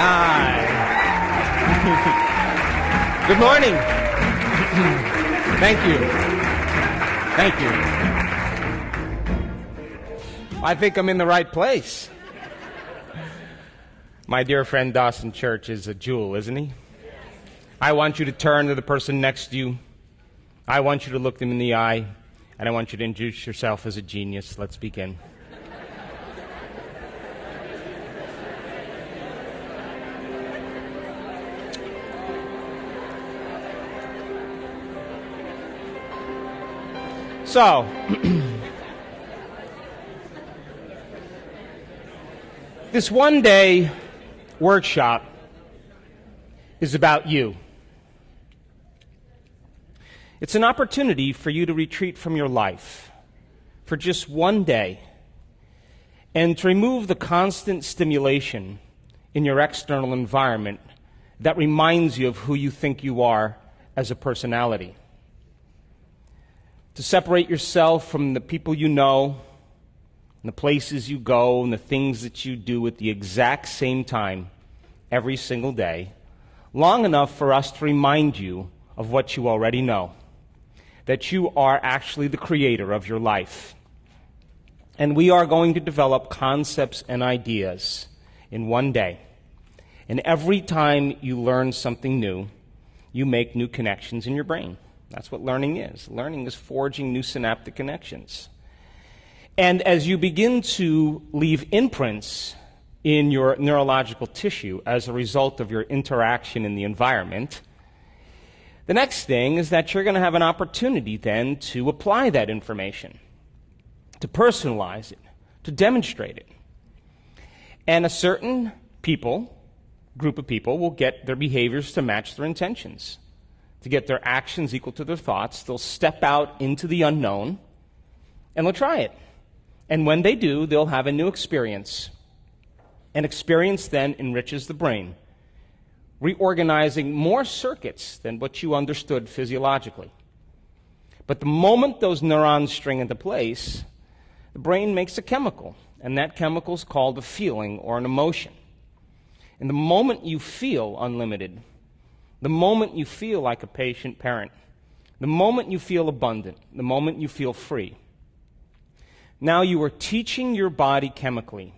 Hi. Good morning. Thank you. Thank you. I think I'm in the right place. My dear friend Dawson Church is a jewel, isn't he? I want you to turn to the person next to you. I want you to look them in the eye, and I want you to introduce yourself as a genius. Let's begin. So, this one-day workshop is about you. It's an opportunity for you to retreat from your life for just one day and to remove the constant stimulation in your external environment that reminds you of who you think you are as a personality. To separate yourself from the people you know, and the places you go, and the things that you do at the exact same time every single day, long enough for us to remind you of what you already know, that you are actually the creator of your life. And we are going to develop concepts and ideas in one day. And every time you learn something new, you make new connections in your brain. That's what learning is. Learning is forging new synaptic connections. And as you begin to leave imprints in your neurological tissue as a result of your interaction in the environment, the next thing is that you're going to have an opportunity then to apply that information, to personalize it, to demonstrate it. And a certain group of people will get their behaviors to match their intentions. To get their actions equal to their thoughts, they'll step out into the unknown, and they'll try it. And when they do, they'll have a new experience. An experience then enriches the brain, reorganizing more circuits than what you understood physiologically. But the moment those neurons string into place, the brain makes a chemical, and that chemical is called a feeling or an emotion. And the moment you feel unlimited, the moment you feel like a patient parent, the moment you feel abundant, the moment you feel free, now you are teaching your body chemically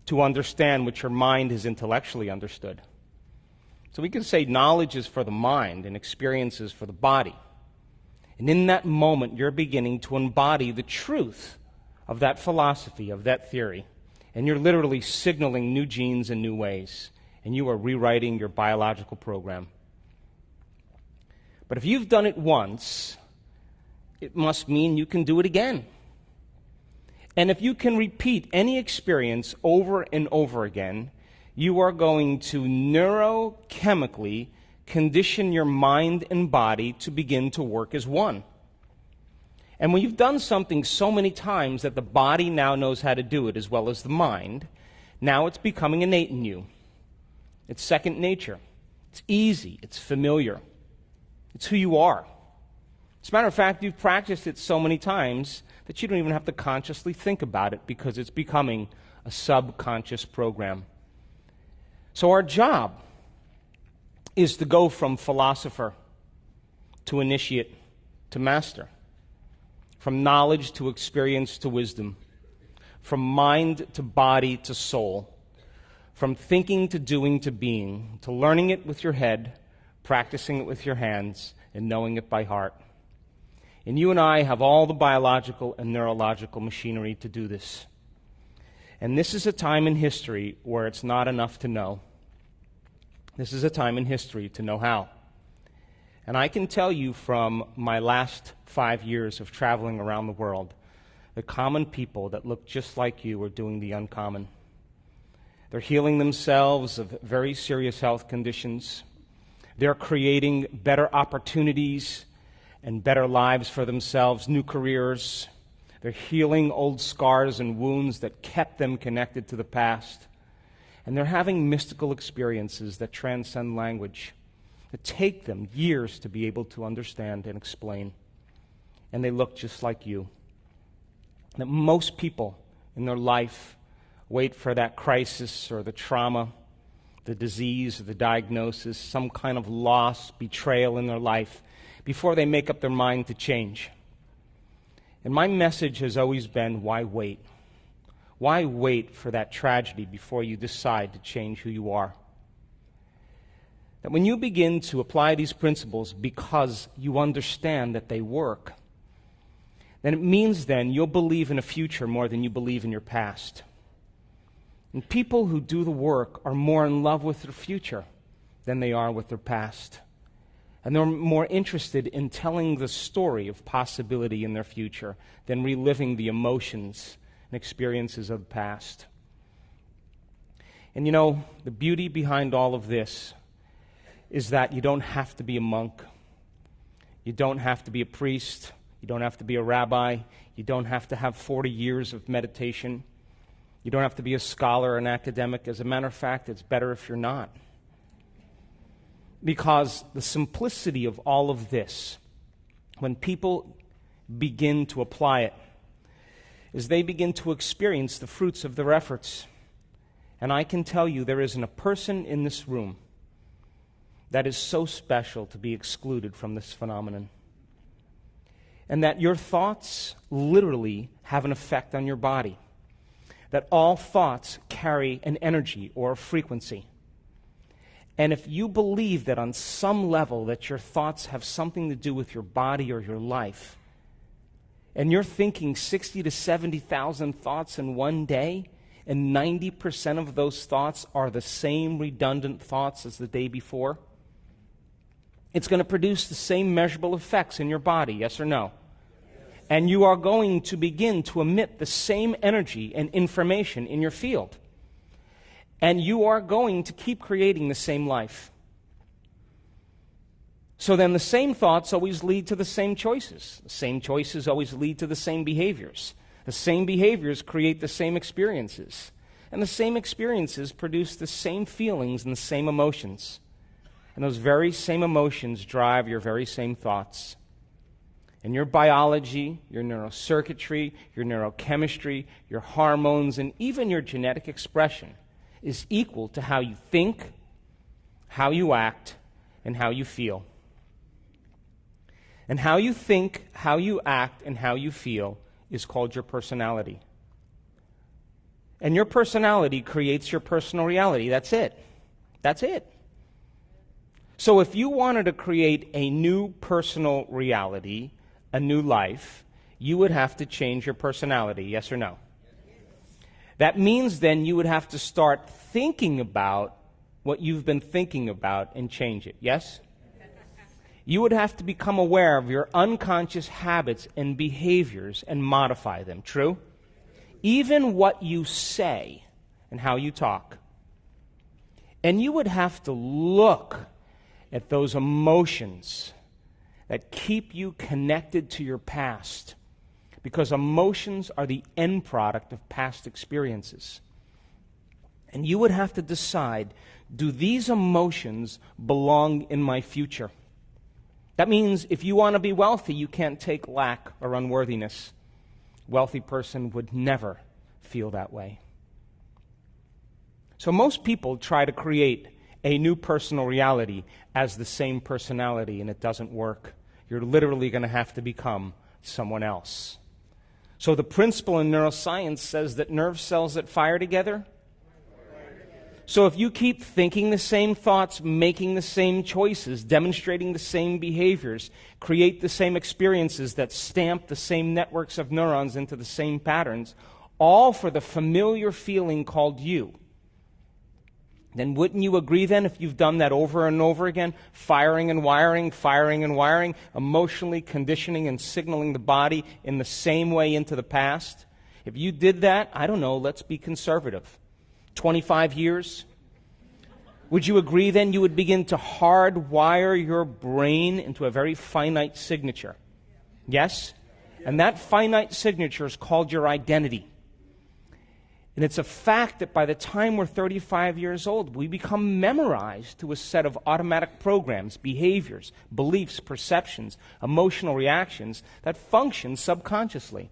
to understand what your mind has intellectually understood. So we can say knowledge is for the mind and experience is for the body. And in that moment, you're beginning to embody the truth of that philosophy, of that theory. And you're literally signaling new genes in new ways. And you are rewriting your biological program. But if you've done it once, it must mean you can do it again. And if you can repeat any experience over and over again, you are going to neurochemically condition your mind and body to begin to work as one. And when you've done something so many times that the body now knows how to do it as well as the mind, now it's becoming innate in you. It's second nature. It's easy. It's familiar. It's who you are. As a matter of fact, you've practiced it so many times that you don't even have to consciously think about it because it's becoming a subconscious program. So our job is to go from philosopher to initiate to master, from knowledge to experience to wisdom, from mind to body to soul, from thinking to doing to being, to learning it with your head, practicing it with your hands, and knowing it by heart. And you and I have all the biological and neurological machinery to do this. And this is a time in history where it's not enough to know. This is a time in history to know how. And I can tell you from my last 5 years of traveling around the world, the common people that look just like you are doing the uncommon. They're healing themselves of very serious health conditions. They're creating better opportunities and better lives for themselves, new careers. They're healing old scars and wounds that kept them connected to the past. And they're having mystical experiences that transcend language, that take them years to be able to understand and explain. And they look just like you. That most people in their life wait for that crisis or the trauma the disease, or the diagnosis, some kind of loss, betrayal in their life, before they make up their mind to change. And my message has always been, why wait? Why wait for that tragedy before you decide to change who you are? That when you begin to apply these principles because you understand that they work, then it means then you'll believe in a future more than you believe in your past. And people who do the work are more in love with their future than they are with their past. And they're more interested in telling the story of possibility in their future than reliving the emotions and experiences of the past. And you know, the beauty behind all of this is that you don't have to be a monk. You don't have to be a priest. You don't have to be a rabbi. You don't have to have 40 years of meditation. You don't have to be a scholar or an academic. As a matter of fact, it's better if you're not. Because the simplicity of all of this, when people begin to apply it, is they begin to experience the fruits of their efforts. And I can tell you there isn't a person in this room that is so special to be excluded from this phenomenon. And that your thoughts literally have an effect on your body. That all thoughts carry an energy or a frequency. And if you believe that on some level that your thoughts have something to do with your body or your life, and you're thinking 60 to 70,000 thoughts in one day, and 90% of those thoughts are the same redundant thoughts as the day before, it's going to produce the same measurable effects in your body, yes or no? Yes. And you are going to begin to emit the same energy and information in your field. And you are going to keep creating the same life. So then the same thoughts always lead to the same choices. The same choices always lead to the same behaviors. The same behaviors create the same experiences. And the same experiences produce the same feelings and the same emotions. And those very same emotions drive your very same thoughts. And your biology, your neurocircuitry, your neurochemistry, your hormones, and even your genetic expression is equal to how you think, how you act, and how you feel. And how you think, how you act, and how you feel is called your personality. And your personality creates your personal reality. That's it. That's it. So if you wanted to create a new personal reality, a new life, you would have to change your personality, yes or no? That means then you would have to start thinking about what you've been thinking about and change it, yes? You would have to become aware of your unconscious habits and behaviors and modify them, true? Even what you say and how you talk. And you would have to look at those emotions that keep you connected to your past. Because emotions are the end product of past experiences. And you would have to decide, do these emotions belong in my future? That means if you want to be wealthy, you can't take lack or unworthiness. A wealthy person would never feel that way. So most people try to create a new personal reality as the same personality, and it doesn't work. You're literally going to have to become someone else. So the principle in neuroscience says that nerve cells that fire together. So if you keep thinking the same thoughts, making the same choices, demonstrating the same behaviors, create the same experiences that stamp the same networks of neurons into the same patterns, all for the familiar feeling called you, then wouldn't you agree then if you've done that over and over again, firing and wiring, emotionally conditioning and signaling the body in the same way into the past? If you did that, I don't know, let's be conservative, 25 years, would you agree then you would begin to hardwire your brain into a very finite signature? Yes? And that finite signature is called your identity. And it's a fact that by the time we're 35 years old, we become memorized to a set of automatic programs, behaviors, beliefs, perceptions, emotional reactions that function subconsciously.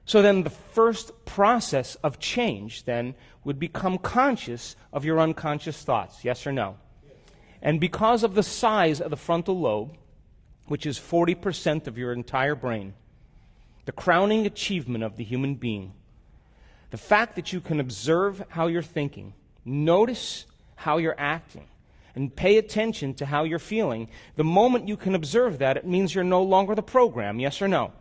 So then the first process of change then would become conscious of your unconscious thoughts, yes or no? Yes. And because of the size of the frontal lobe, which is 40% of your entire brain, the crowning achievement of the human being, the fact that you can observe how you're thinking, notice how you're acting, and pay attention to how you're feeling, the moment you can observe that, it means you're no longer the program, yes or no?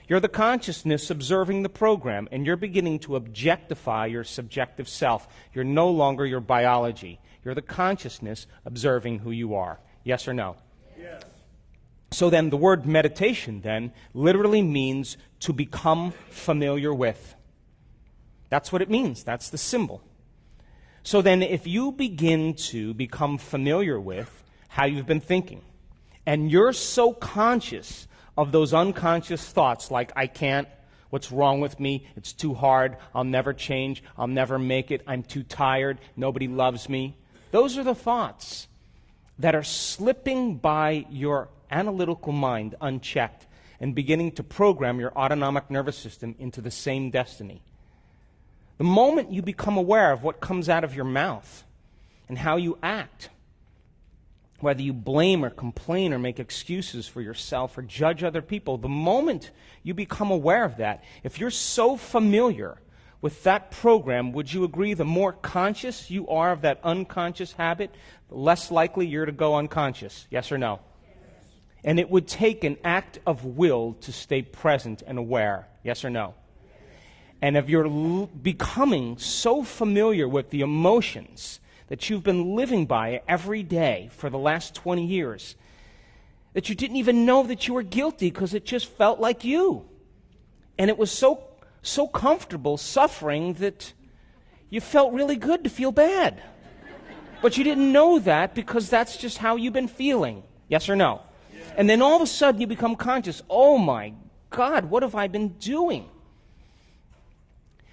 You're the consciousness observing the program, and you're beginning to objectify your subjective self. You're no longer your biology. You're the consciousness observing who you are. Yes or no? Yes. So then the word meditation then literally means to become familiar with. That's what it means. That's the symbol. So then if you begin to become familiar with how you've been thinking, and you're so conscious of those unconscious thoughts like, I can't, what's wrong with me, it's too hard, I'll never change, I'll never make it, I'm too tired, nobody loves me. Those are the thoughts that are slipping by your analytical mind unchecked and beginning to program your autonomic nervous system into the same destiny. The moment you become aware of what comes out of your mouth and how you act, whether you blame or complain or make excuses for yourself or judge other people, the moment you become aware of that, if you're so familiar with that program, would you agree the more conscious you are of that unconscious habit, the less likely you're to go unconscious? Yes or no? Yes. And it would take an act of will to stay present and aware. Yes or no? Yes. And if you're becoming so familiar with the emotions that you've been living by every day for the last 20 years, that you didn't even know that you were guilty because it just felt like you. And it was so comfortable suffering that you felt really good to feel bad. But you didn't know that because that's just how you've been feeling. Yes or no? Yeah. And then all of a sudden you become conscious, oh my God, what have I been doing?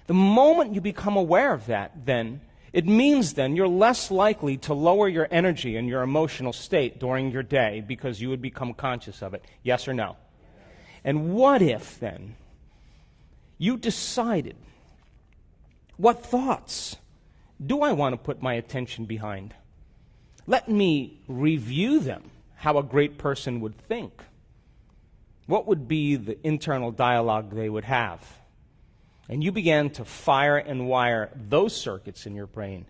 The moment you become aware of that, then, it means then you're less likely to lower your energy and your emotional state during your day because you would become conscious of it. Yes or no? And what if then you decided, what thoughts do I want to put my attention behind? Let me review them, how a great person would think. What would be the internal dialogue they would have? And you began to fire and wire those circuits in your brain.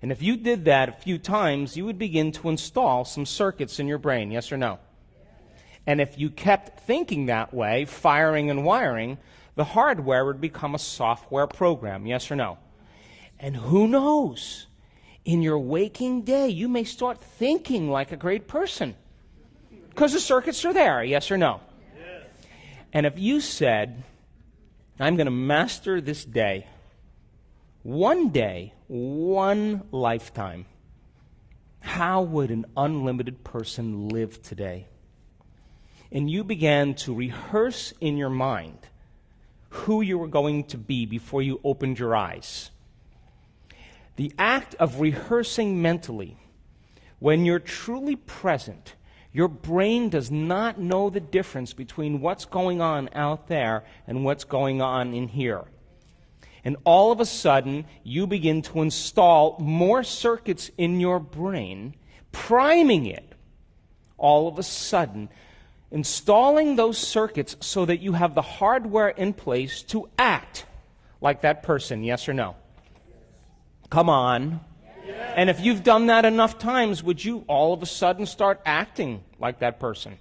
And if you did that a few times, you would begin to install some circuits in your brain, yes or no? And if you kept thinking that way, firing and wiring, the hardware would become a software program, yes or no? And who knows? In your waking day, you may start thinking like a great person. Because the circuits are there, yes or no? Yes. And if you said, I'm going to master this day, one lifetime, how would an unlimited person live today? And you began to rehearse in your mind who you were going to be before you opened your eyes. The act of rehearsing mentally, when you're truly present, your brain does not know the difference between what's going on out there and what's going on in here. And all of a sudden, you begin to install more circuits in your brain, priming it. All of a sudden, installing those circuits so that you have the hardware in place to act like that person, yes or no? Come on. Yes. And if you've done that enough times, would you all of a sudden start acting like that person?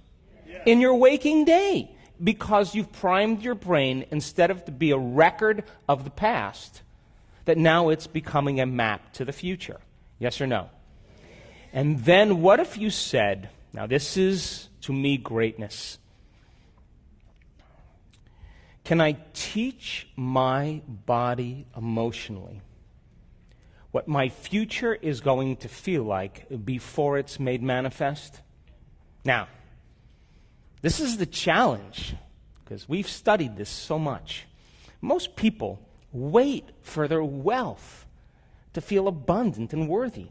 Yes. In your waking day, because you've primed your brain instead of to be a record of the past, that now it's becoming a map to the future. Yes or no? And then what if you said, now this is, to me, greatness. Can I teach my body emotionally what my future is going to feel like before it's made manifest? Now, this is the challenge, because we've studied this so much. Most people wait for their wealth to feel abundant and worthy.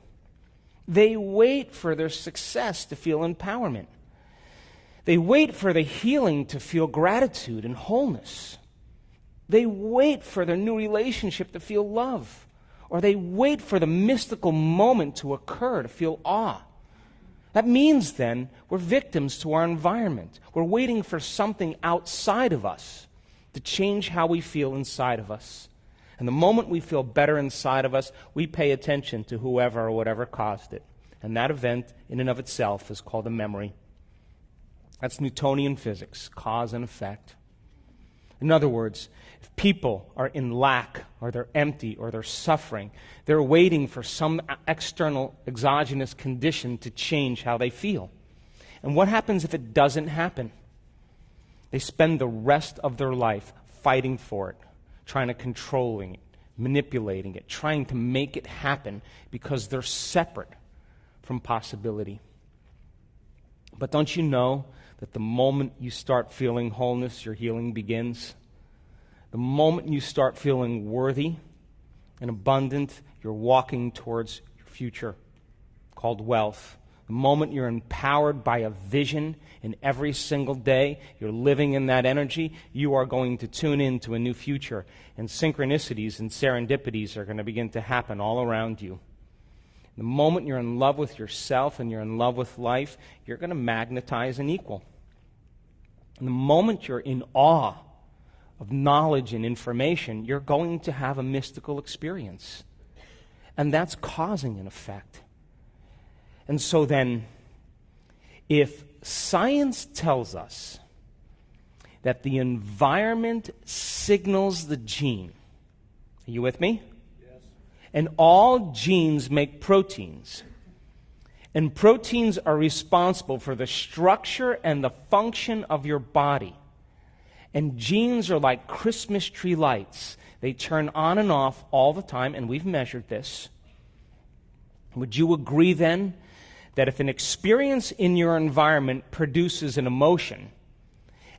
They wait for their success to feel empowerment. They wait for the healing to feel gratitude and wholeness. They wait for their new relationship to feel love. Or they wait for the mystical moment to occur to feel awe. That means then we're victims to our environment. We're waiting for something outside of us to change how we feel inside of us. And the moment we feel better inside of us, we pay attention to whoever or whatever caused it. And that event in and of itself is called a memory. That's Newtonian physics, cause and effect. In other words, if people are in lack, or they're empty, or they're suffering, they're waiting for some external exogenous condition to change how they feel. And what happens if it doesn't happen? They spend the rest of their life fighting for it, trying to controlling it, manipulating it, trying to make it happen because they're separate from possibility. But don't you know that the moment you start feeling wholeness, your healing begins? The moment you start feeling worthy and abundant, you're walking towards your future, called wealth. The moment you're empowered by a vision, and every single day you're living in that energy, you are going to tune into a new future. And synchronicities and serendipities are going to begin to happen all around you. The moment you're in love with yourself and you're in love with life, you're going to magnetize an equal. And the moment you're in awe of knowledge and information, you're going to have a mystical experience. And that's causing an effect. And so then, if science tells us that the environment signals the gene, are you with me? Yes. And all genes make proteins. And proteins are responsible for the structure and the function of your body. And genes are like Christmas tree lights. They turn on and off all the time, and we've measured this. Would you agree then that if an experience in your environment produces an emotion,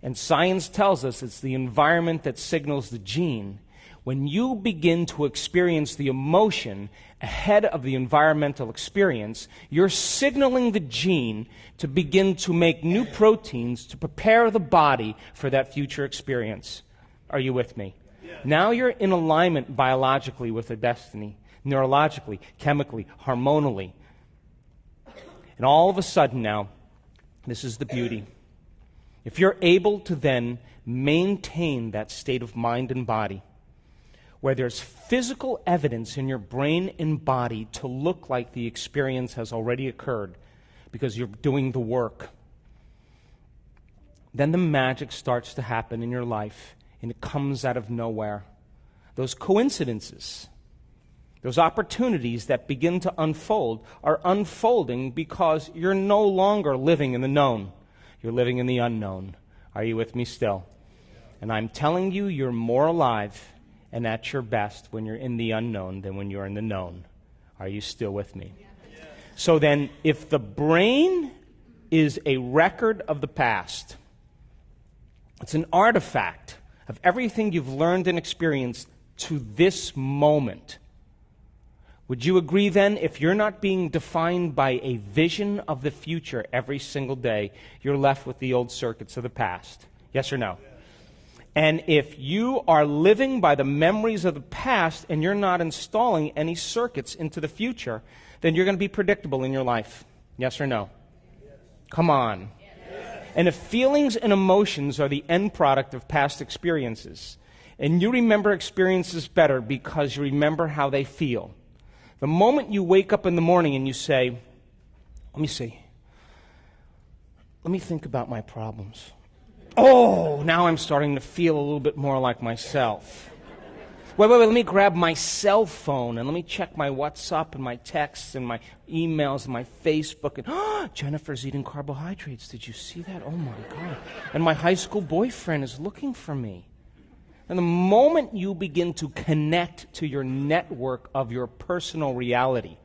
and science tells us it's the environment that signals the gene, when you begin to experience the emotion ahead of the environmental experience, you're signaling the gene to begin to make new proteins to prepare the body for that future experience. Are you with me? Yeah. Now you're in alignment biologically with the destiny, neurologically, chemically, hormonally. And all of a sudden now, this is the beauty. If you're able to then maintain that state of mind and body, where there's physical evidence in your brain and body to look like the experience has already occurred because you're doing the work, then the magic starts to happen in your life, and it comes out of nowhere. Those coincidences, those opportunities that begin to unfold are unfolding because you're no longer living in the known. You're living in the unknown. Are you with me still? And I'm telling you, you're more alive and at your best when you're in the unknown than when you're in the known. Are you still with me? Yeah. So then, if the brain is a record of the past, it's an artifact of everything you've learned and experienced to this moment. Would you agree then, if you're not being defined by a vision of the future every single day, you're left with the old circuits of the past? Yes or no? Yeah. And if you are living by the memories of the past and you're not installing any circuits into the future, then you're going to be predictable in your life. Yes or no? Yes. Come on. Yes. And if feelings and emotions are the end product of past experiences, and you remember experiences better because you remember how they feel, the moment you wake up in the morning and you say, let me think about my problems. Oh, now I'm starting to feel a little bit more like myself. Wait, let me grab my cell phone and let me check my WhatsApp and my texts and my emails and my Facebook. And Jennifer's eating carbohydrates. Did you see that? Oh, my God. And my high school boyfriend is looking for me. And the moment you begin to connect to your network of your personal reality,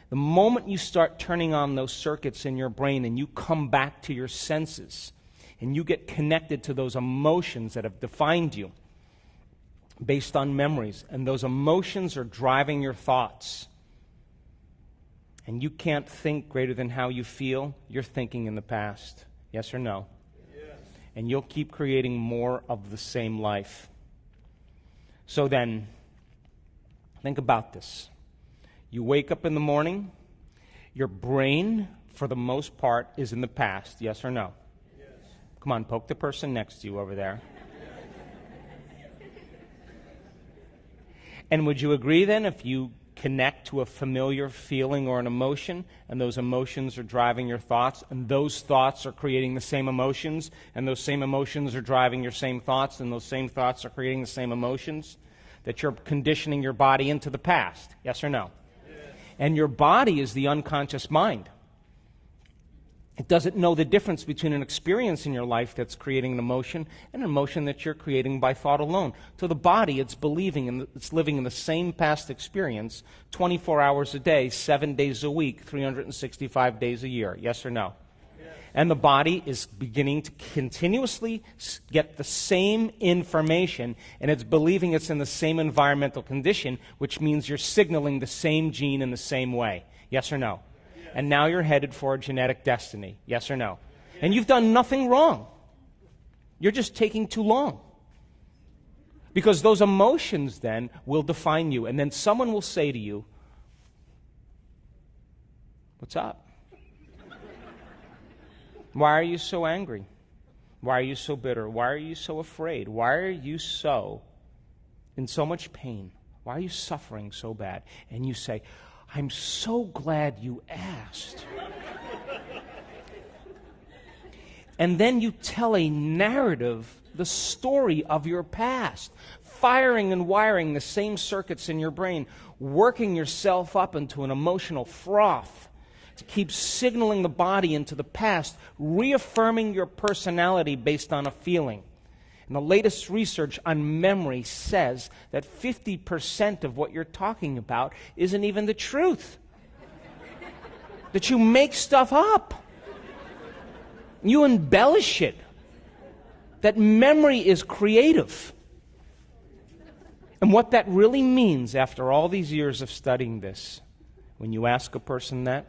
the moment you start turning on those circuits in your brain and you come back to your senses, and you get connected to those emotions that have defined you based on memories, and those emotions are driving your thoughts, and you can't think greater than how you feel, you're thinking in the past. Yes or no? Yes. And you'll keep creating more of the same life. So then, think about this. You wake up in the morning, your brain, for the most part, is in the past, yes or no? Yes. Come on, poke the person next to you over there. And would you agree then if you connect to a familiar feeling or an emotion, and those emotions are driving your thoughts, and those thoughts are creating the same emotions, and those same emotions are driving your same thoughts, and those same thoughts are creating the same emotions, that you're conditioning your body into the past, yes or no? Yes. And your body is the unconscious mind. It doesn't know the difference between an experience in your life that's creating an emotion and an emotion that you're creating by thought alone. To the body, it's believing and it's living in the same past experience 24 hours a day, 7 days a week, 365 days a year. Yes or no? Yes. And the body is beginning to continuously get the same information, and it's believing it's in the same environmental condition, which means you're signaling the same gene in the same way. Yes or no? And now you're headed for a genetic destiny. Yes or no? And you've done nothing wrong. You're just taking too long. Because those emotions then will define you. And then someone will say to you, "What's up? Why are you so angry? Why are you so bitter? Why are you so afraid? Why are you so in so much pain? Why are you suffering so bad?" And you say, "I'm so glad you asked." And then you tell a narrative, the story of your past, firing and wiring the same circuits in your brain, working yourself up into an emotional froth to keep signaling the body into the past, reaffirming your personality based on a feeling. And the latest research on memory says that 50% of what you're talking about isn't even the truth. That you make stuff up. You embellish it. That memory is creative. And what that really means after all these years of studying this, when you ask a person that,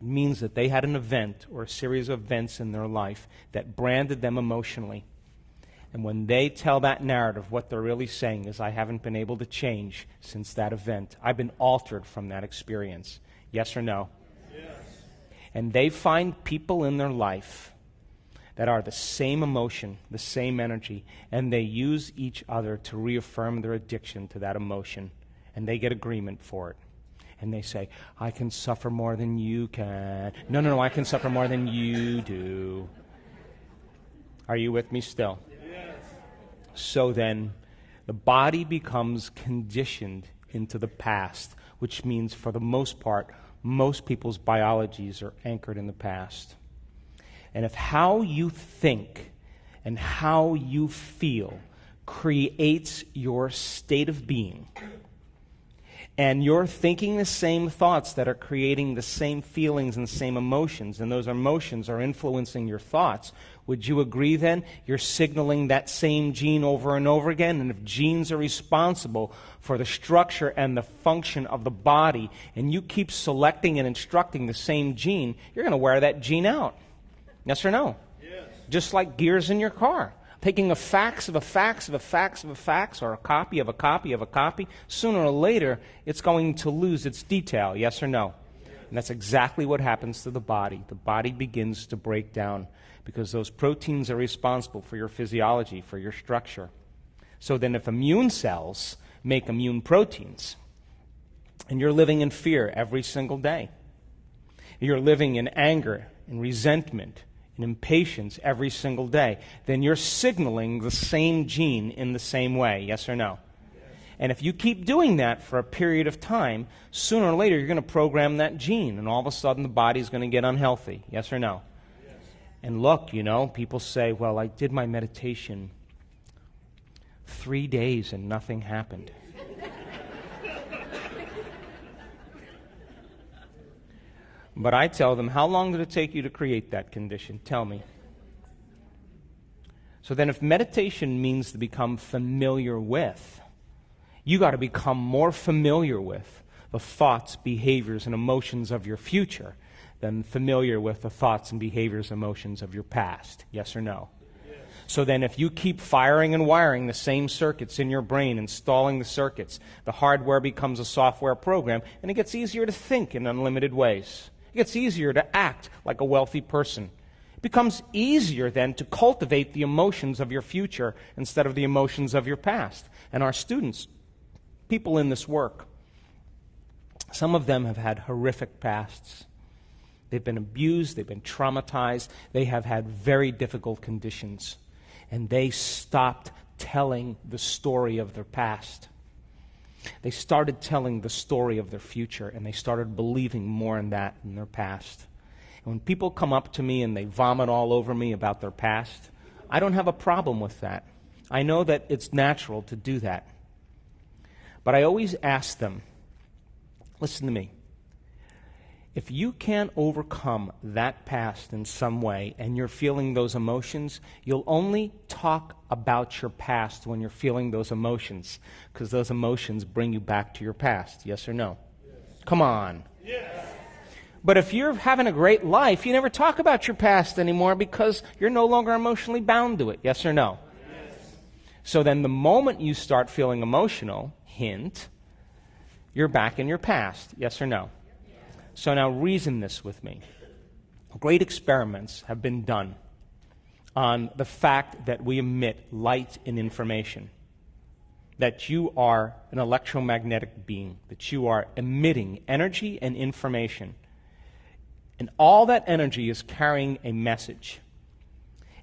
it means that they had an event or a series of events in their life that branded them emotionally. And when they tell that narrative, what they're really saying is, "I haven't been able to change since that event. I've been altered from that experience." Yes or no? Yes. And they find people in their life that are the same emotion, the same energy, and they use each other to reaffirm their addiction to that emotion, and they get agreement for it. And they say, "I can suffer more than you can." No, I can suffer more than you do. Are you with me still? So then, the body becomes conditioned into the past, which means for the most part, most people's biologies are anchored in the past. And if how you think and how you feel creates your state of being, and you're thinking the same thoughts that are creating the same feelings and same emotions, and those emotions are influencing your thoughts, would you agree then you're signaling that same gene over and over again? And if genes are responsible for the structure and the function of the body, and you keep selecting and instructing the same gene, you're going to wear that gene out. Yes or no? Yes. Just like gears in your car. Taking a fax of a fax of a fax of a fax, or a copy of a copy of a copy, sooner or later it's going to lose its detail. Yes or no? And that's exactly what happens to the body. The body begins to break down because those proteins are responsible for your physiology, for your structure. So then if immune cells make immune proteins, and you're living in fear every single day, you're living in anger and resentment and impatience every single day, then you're signaling the same gene in the same way. Yes or no? Yes. And if you keep doing that for a period of time, sooner or later you're going to program that gene, and all of a sudden the body's going to get unhealthy. Yes or no? Yes. And look, people say, "Well, I did my meditation 3 days and nothing happened." But I tell them, how long did it take you to create that condition? Tell me. So then if meditation means to become familiar with, you got to become more familiar with the thoughts, behaviors, and emotions of your future than familiar with the thoughts and behaviors, emotions of your past. Yes or no? Yes. So then if you keep firing and wiring the same circuits in your brain, installing the circuits, the hardware becomes a software program, and it gets easier to think in unlimited ways. It gets easier to act like a wealthy person. It becomes easier then to cultivate the emotions of your future instead of the emotions of your past. And our students, people in this work, some of them have had horrific pasts. They've been abused, they've been traumatized, they have had very difficult conditions. And they stopped telling the story of their past. They started telling the story of their future, and they started believing more in that in their past. And when people come up to me and they vomit all over me about their past, I don't have a problem with that. I know that it's natural to do that. But I always ask them, listen to me. If you can't overcome that past in some way and you're feeling those emotions, you'll only talk about your past when you're feeling those emotions, because those emotions bring you back to your past. Yes or no? Yes. Come on. Yes. But if you're having a great life, you never talk about your past anymore because you're no longer emotionally bound to it. Yes or no? Yes. So then the moment you start feeling emotional, hint, you're back in your past. Yes or no? So now reason this with me. Great experiments have been done on the fact that we emit light and information, that you are an electromagnetic being, that you are emitting energy and information. And all that energy is carrying a message.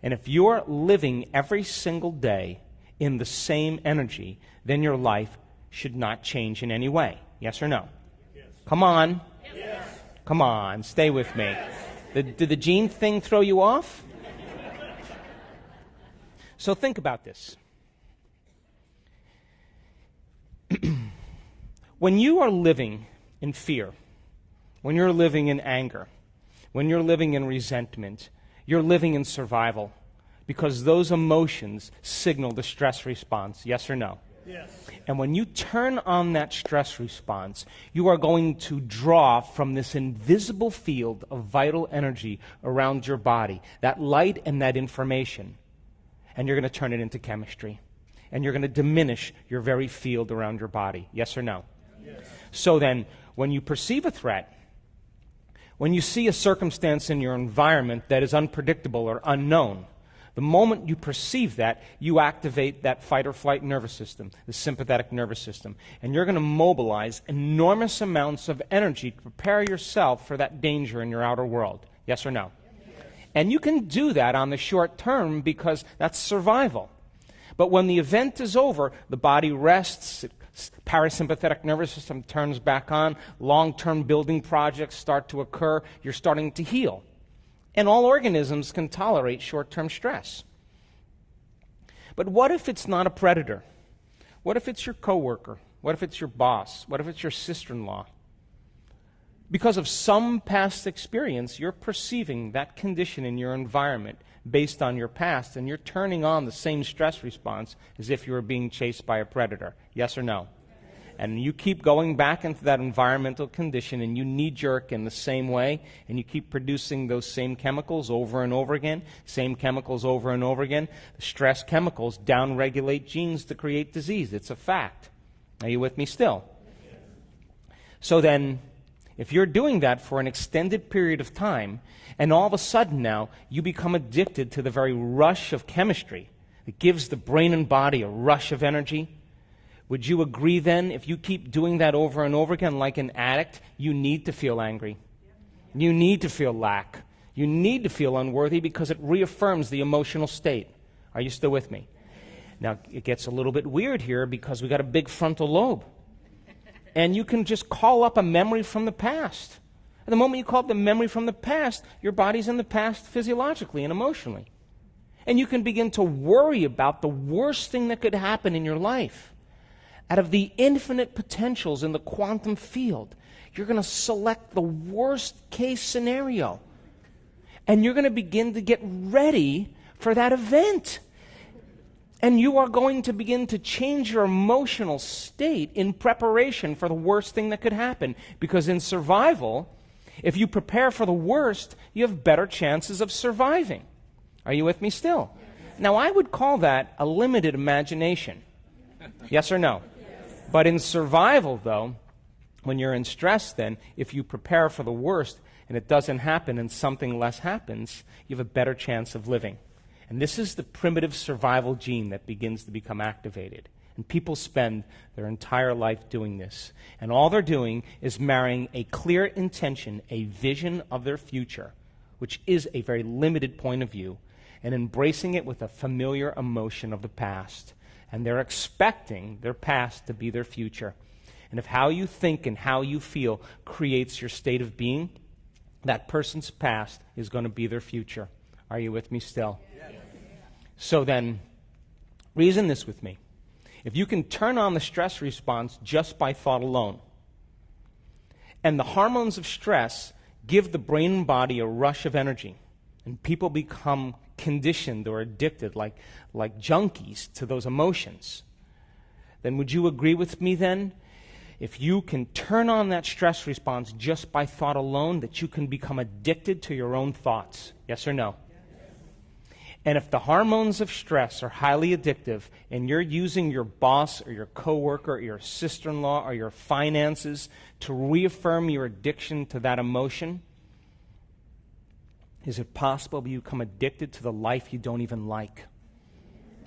And if you're living every single day in the same energy, then your life should not change in any way. Yes or no? Yes. Come on. Yes. Come on, stay with me. Did the gene thing throw you off? So think about this. When you are living in fear, when you're living in anger, when you're living in resentment, you're living in survival, because those emotions signal the stress response. Yes or no? Yes. And when you turn on that stress response, you are going to draw from this invisible field of vital energy around your body, that light and that information, and you're going to turn it into chemistry. And you're going to diminish your very field around your body. Yes or no? Yes. So then, when you perceive a threat, when you see a circumstance in your environment that is unpredictable or unknown, the moment you perceive that, you activate that fight or flight nervous system, the sympathetic nervous system, and you're going to mobilize enormous amounts of energy to prepare yourself for that danger in your outer world. Yes or no? Yes. And you can do that on the short term because that's survival. But when the event is over, the body rests, parasympathetic nervous system turns back on, long-term building projects start to occur, you're starting to heal. And all organisms can tolerate short-term stress. But what if it's not a predator? What if it's your coworker? What if it's your boss? What if it's your sister-in-law? Because of some past experience, you're perceiving that condition in your environment based on your past, and you're turning on the same stress response as if you were being chased by a predator. Yes or no? And you keep going back into that environmental condition, and you knee-jerk in the same way, and you keep producing those same chemicals over and over again, same chemicals over and over again. The stress chemicals downregulate genes to create disease. It's a fact. Are you with me still? Yes. So then, if you're doing that for an extended period of time, and all of a sudden now you become addicted to the very rush of chemistry that gives the brain and body a rush of energy, would you agree then, if you keep doing that over and over again like an addict, you need to feel angry. You need to feel lack. You need to feel unworthy because it reaffirms the emotional state. Are you still with me? Now, it gets a little bit weird here because we got a big frontal lobe. And you can just call up a memory from the past. And the moment you call up the memory from the past, your body's in the past physiologically and emotionally. And you can begin to worry about the worst thing that could happen in your life. Out of the infinite potentials in the quantum field, you're going to select the worst case scenario. And you're going to begin to get ready for that event. And you are going to begin to change your emotional state in preparation for the worst thing that could happen. Because in survival, if you prepare for the worst, you have better chances of surviving. Are you with me still? Now, I would call that a limited imagination. Yes or no? Yes. But in survival, though, when you're in stress, then, if you prepare for the worst and it doesn't happen and something less happens, you have a better chance of living. And this is the primitive survival gene that begins to become activated. And people spend their entire life doing this. And all they're doing is marrying a clear intention, a vision of their future, which is a very limited point of view, and embracing it with a familiar emotion of the past. And they're expecting their past to be their future. And if how you think and how you feel creates your state of being, that person's past is going to be their future. Are you with me still? Yes. So then, reason this with me. If you can turn on the stress response just by thought alone, and the hormones of stress give the brain and body a rush of energy, and people become conditioned or addicted like junkies to those emotions, then would you agree with me then? If you can turn on that stress response just by thought alone, that you can become addicted to your own thoughts. Yes or no? Yes. And if the hormones of stress are highly addictive and you're using your boss or your coworker or your sister-in-law or your finances to reaffirm your addiction to that emotion, is it possible you become addicted to the life you don't even like?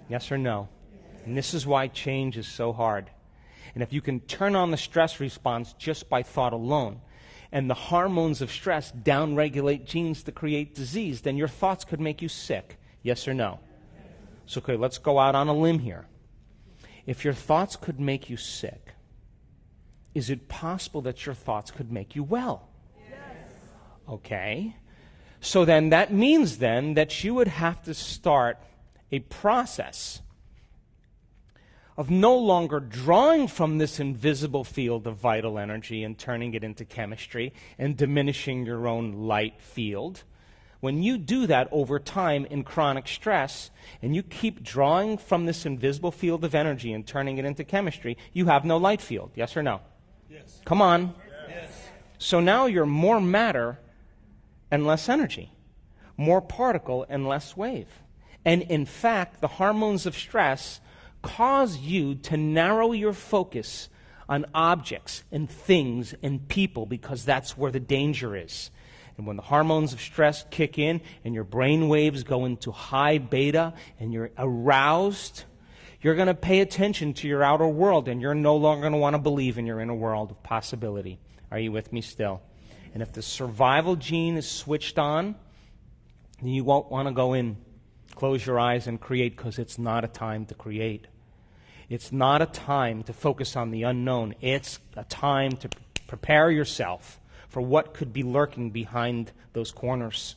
Yes or no? Yes. And this is why change is so hard. And if you can turn on the stress response just by thought alone, and the hormones of stress downregulate genes to create disease, then your thoughts could make you sick. Yes or no? So, okay, let's go out on a limb here. If your thoughts could make you sick, is it possible that your thoughts could make you well? Yes. Okay. So then that means then that you would have to start a process of no longer drawing from this invisible field of vital energy and turning it into chemistry and diminishing your own light field. When you do that over time in chronic stress and you keep drawing from this invisible field of energy and turning it into chemistry, you have no light field. Yes or no? Yes. Come on. Yes. So now you're more matter and less energy, more particle and less wave. And in fact, the hormones of stress cause you to narrow your focus on objects and things and people, because that's where the danger is. And when the hormones of stress kick in and your brain waves go into high beta and you're aroused, you're going to pay attention to your outer world, and you're no longer going to want to believe in your inner world of possibility. Are you with me still? And if the survival gene is switched on, then you won't want to go in, close your eyes and create, because it's not a time to create. It's not a time to focus on the unknown. It's a time to prepare yourself for what could be lurking behind those corners.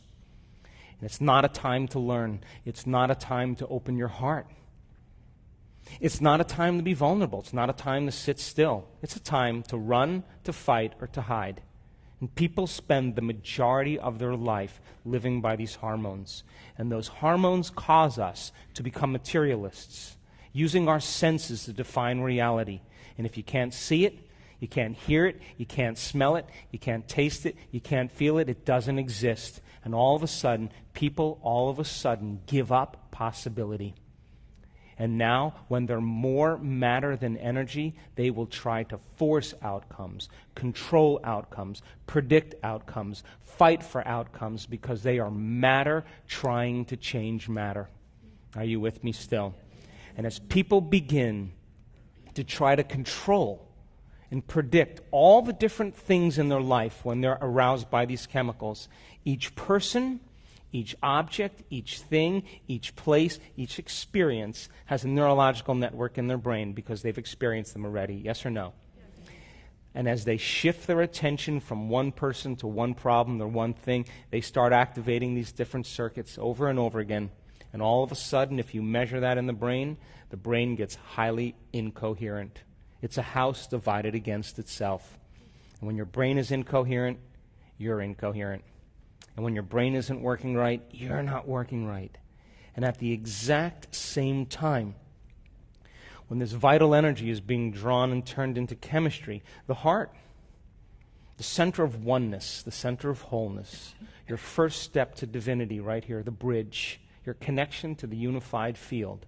And it's not a time to learn. It's not a time to open your heart. It's not a time to be vulnerable. It's not a time to sit still. It's a time to run, to fight, or to hide. And people spend the majority of their life living by these hormones. And those hormones cause us to become materialists, using our senses to define reality. And if you can't see it, you can't hear it, you can't smell it, you can't taste it, you can't feel it, it doesn't exist. And all of a sudden, people all of a sudden give up possibility. And now, when they're more matter than energy, they will try to force outcomes, control outcomes, predict outcomes, fight for outcomes, because they are matter trying to change matter. Are you with me still? And as people begin to try to control and predict all the different things in their life when they're aroused by these chemicals, each person, each object, each thing, each place, each experience has a neurological network in their brain because they've experienced them already. Yes or no? Yes. And as they shift their attention from one person to one problem or one thing, they start activating these different circuits over and over again. And all of a sudden, if you measure that in the brain gets highly incoherent. It's a house divided against itself. And when your brain is incoherent, you're incoherent. And when your brain isn't working right, you're not working right. And at the exact same time, when this vital energy is being drawn and turned into chemistry, the heart, the center of oneness, the center of wholeness, your first step to divinity right here, the bridge, your connection to the unified field.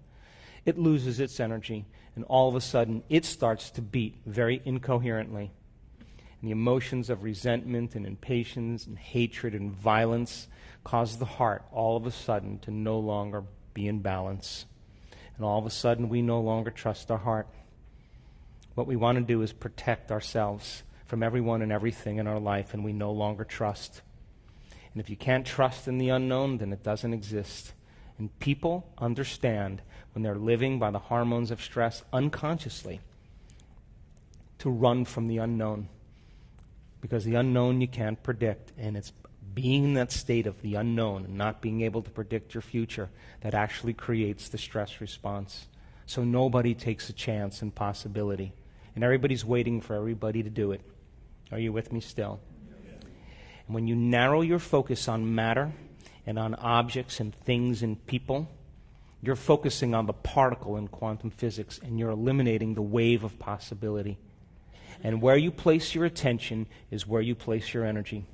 It loses its energy, and all of a sudden it starts to beat very incoherently. And the emotions of resentment and impatience and hatred and violence cause the heart all of a sudden to no longer be in balance. And all of a sudden we no longer trust our heart. What we want to do is protect ourselves from everyone and everything in our life, and we no longer trust. And if you can't trust in the unknown, then it doesn't exist. And people understand when they're living by the hormones of stress unconsciously to run from the unknown. Because the unknown you can't predict, and it's being in that state of the unknown and not being able to predict your future that actually creates the stress response. So nobody takes a chance and possibility. And everybody's waiting for everybody to do it. Are you with me still? And when you narrow your focus on matter and on objects and things and people, you're focusing on the particle in quantum physics, and you're eliminating the wave of possibility. And where you place your attention is where you place your energy.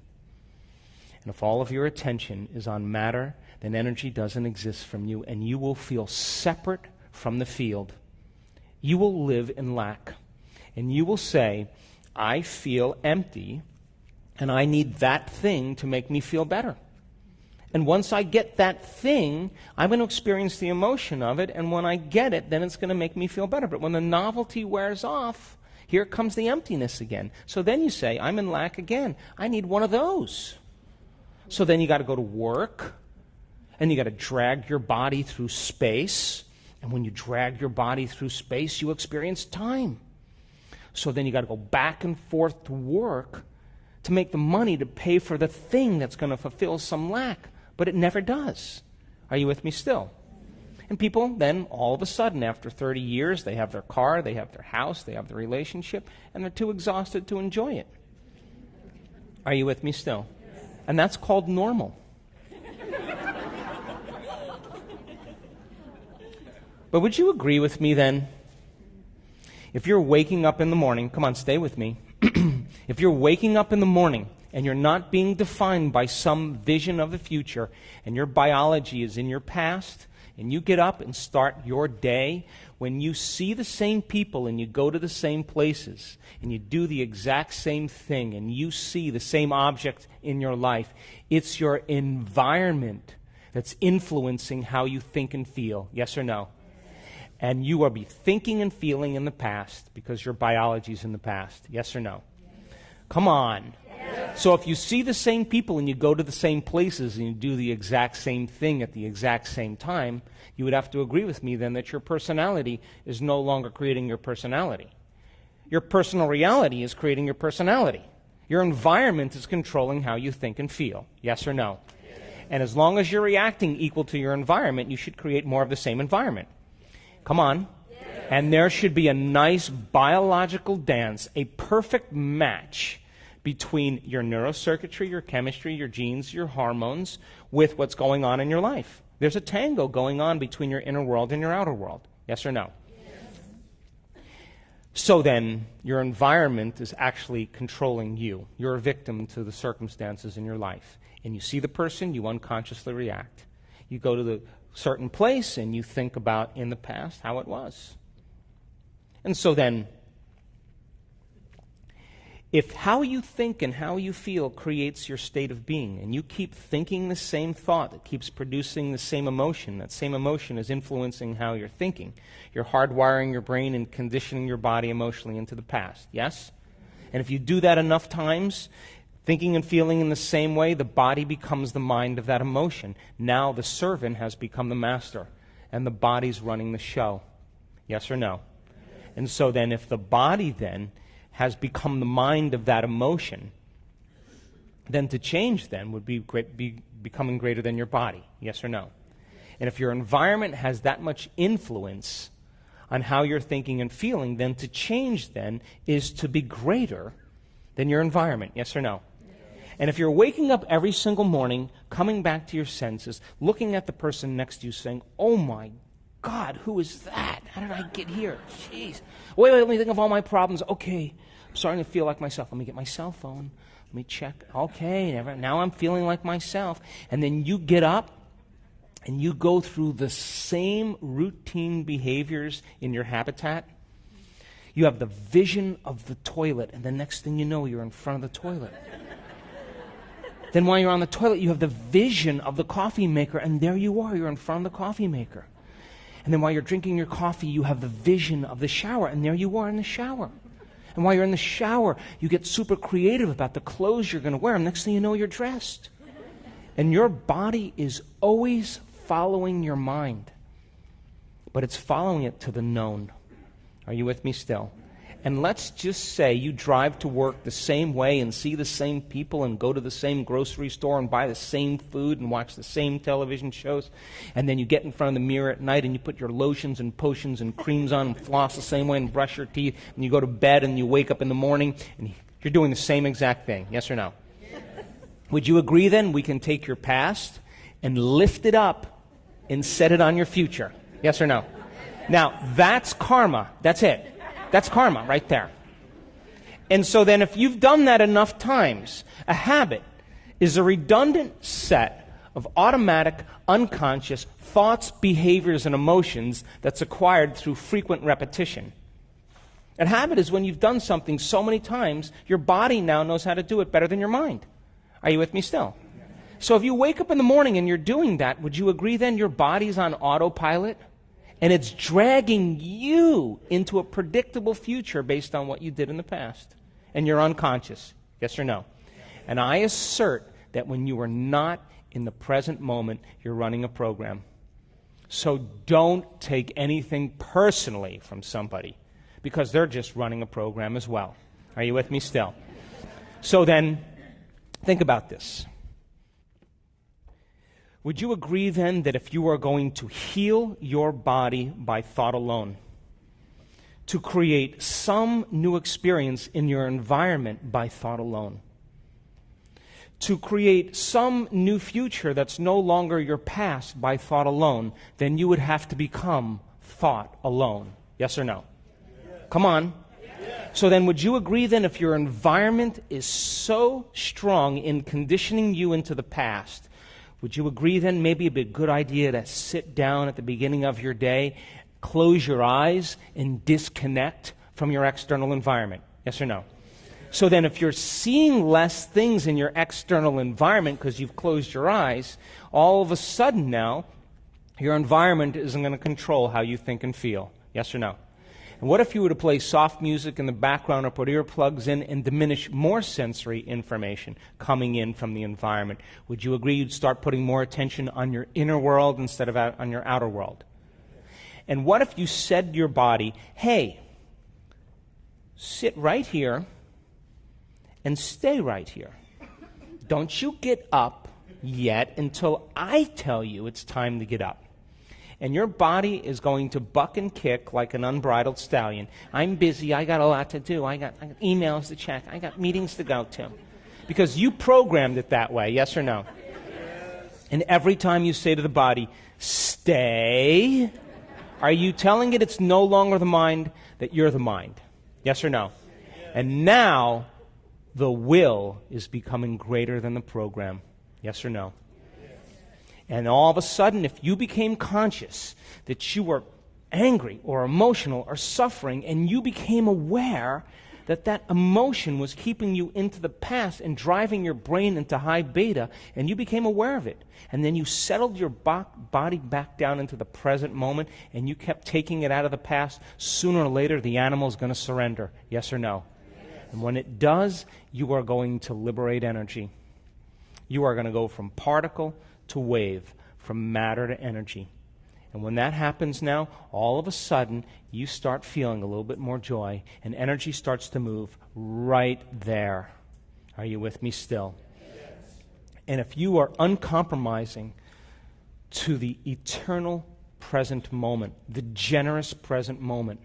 And if all of your attention is on matter, then energy doesn't exist from you, and you will feel separate from the field. You will live in lack. And you will say, I feel empty, and I need that thing to make me feel better. And once I get that thing, I'm going to experience the emotion of it, and when I get it, then it's going to make me feel better. But when the novelty wears off, here comes the emptiness again. So then you say, I'm in lack again. I need one of those. So then you got to go to work, and you got to drag your body through space. And when you drag your body through space, you experience time. So then you got to go back and forth to work to make the money to pay for the thing that's going to fulfill some lack. But it never does. Are you with me still? And people then, all of a sudden, after 30 years, they have their car, they have their house, they have their relationship, and they're too exhausted to enjoy it. Are you with me still? Yes. And that's called normal. But would you agree with me then? If you're waking up in the morning, come on, stay with me. If you're waking up in the morning and you're not being defined by some vision of the future, and your biology is in your past, and you get up and start your day, when you see the same people and you go to the same places and you do the exact same thing and you see the same object in your life, it's your environment that's influencing how you think and feel. Yes or no? And you will be thinking and feeling in the past because your biology is in the past. Yes or no? Yes. Come on. Yes. So if you see the same people and you go to the same places and you do the exact same thing at the exact same time, you would have to agree with me then that your personality is no longer creating your personality. Your personal reality is creating your personality. Your environment is controlling how you think and feel. Yes or no? Yes. And as long as you're reacting equal to your environment, you should create more of the same environment. Come on. Yes. And there should be a nice biological dance, a perfect match between your neurocircuitry, your chemistry, your genes, your hormones, with what's going on in your life. There's a tango going on between your inner world and your outer world. Yes or no? Yes. So then, your environment is actually controlling you. You're a victim to the circumstances in your life. And you see the person, you unconsciously react. You go to the certain place and you think about in the past how it was. And so then, if how you think and how you feel creates your state of being, and you keep thinking the same thought that keeps producing the same emotion, that same emotion is influencing how you're thinking, you're hardwiring your brain and conditioning your body emotionally into the past, yes? And if you do that enough times, thinking and feeling in the same way, the body becomes the mind of that emotion. Now the servant has become the master, and the body's running the show. Yes or no? And so then if the body then has become the mind of that emotion, then to change then would be becoming greater than your body. Yes or no? And if your environment has that much influence on how you're thinking and feeling, then to change then is to be greater than your environment. Yes or no? And if you're waking up every single morning, coming back to your senses, looking at the person next to you saying, oh my God, who is that? How did I get here? Jeez. Wait, let me think of all my problems. Okay, I'm starting to feel like myself. Let me get my cell phone. Let me check. Okay, now I'm feeling like myself. And then you get up and you go through the same routine behaviors in your habitat, you have the vision of the toilet, and the next thing you know, you're in front of the toilet. Then while you're on the toilet, you have the vision of the coffee maker, and there you are, you're in front of the coffee maker. And then while you're drinking your coffee, you have the vision of the shower, and there you are in the shower. And while you're in the shower, you get super creative about the clothes you're going to wear, and next thing you know, you're dressed. And your body is always following your mind, but it's following it to the known. Are you with me still? And let's just say you drive to work the same way and see the same people and go to the same grocery store and buy the same food and watch the same television shows. And then you get in front of the mirror at night and you put your lotions and potions and creams on and floss the same way and brush your teeth. And you go to bed and you wake up in the morning and you're doing the same exact thing. Yes or no? Yes. Would you agree then we can take your past and lift it up and set it on your future? Yes or no? Now, that's karma. That's it. That's karma right there. And so then if you've done that enough times, a habit is a redundant set of automatic, unconscious thoughts, behaviors, and emotions that's acquired through frequent repetition. A habit is when you've done something so many times, your body now knows how to do it better than your mind. Are you with me still? So if you wake up in the morning and you're doing that, would you agree then your body's on autopilot? And it's dragging you into a predictable future based on what you did in the past. And you're unconscious. Yes or no? And I assert that when you are not in the present moment, you're running a program. So don't take anything personally from somebody, because they're just running a program as well. Are you with me still? So then, think about this. Would you agree then that if you are going to heal your body by thought alone, to create some new experience in your environment by thought alone, to create some new future that's no longer your past by thought alone, then you would have to become thought alone? Yes or no? Yes. Come on. Yes. So then would you agree then if your environment is so strong in conditioning you into the past, would you agree then maybe it'd be a good idea to sit down at the beginning of your day, close your eyes, and disconnect from your external environment? Yes or no? So then if you're seeing less things in your external environment because you've closed your eyes, all of a sudden now, your environment isn't going to control how you think and feel. Yes or no? And what if you were to play soft music in the background or put earplugs in and diminish more sensory information coming in from the environment? Would you agree you'd start putting more attention on your inner world instead of on your outer world? And what if you said to your body, hey, sit right here and stay right here. Don't you get up yet until I tell you it's time to get up. And your body is going to buck and kick like an unbridled stallion. I'm busy. I got a lot to do. I got emails to check. I got meetings to go to. Because you programmed it that way, yes or no? Yes. And every time you say to the body, stay, are you telling it it's no longer the mind, that you're the mind? Yes or no? Yes. And now the will is becoming greater than the program. Yes or no? And all of a sudden, if you became conscious that you were angry or emotional or suffering, and you became aware that that emotion was keeping you into the past and driving your brain into high beta, and you became aware of it, and then you settled your body back down into the present moment, and you kept taking it out of the past, sooner or later the animal is going to surrender. Yes or no? Yes. And when it does, you are going to liberate energy. You are going to go from particle to wave, from matter to energy. And when that happens now, all of a sudden, you start feeling a little bit more joy, and energy starts to move right there. Are you with me still? Yes. And if you are uncompromising to the eternal present moment, the generous present moment,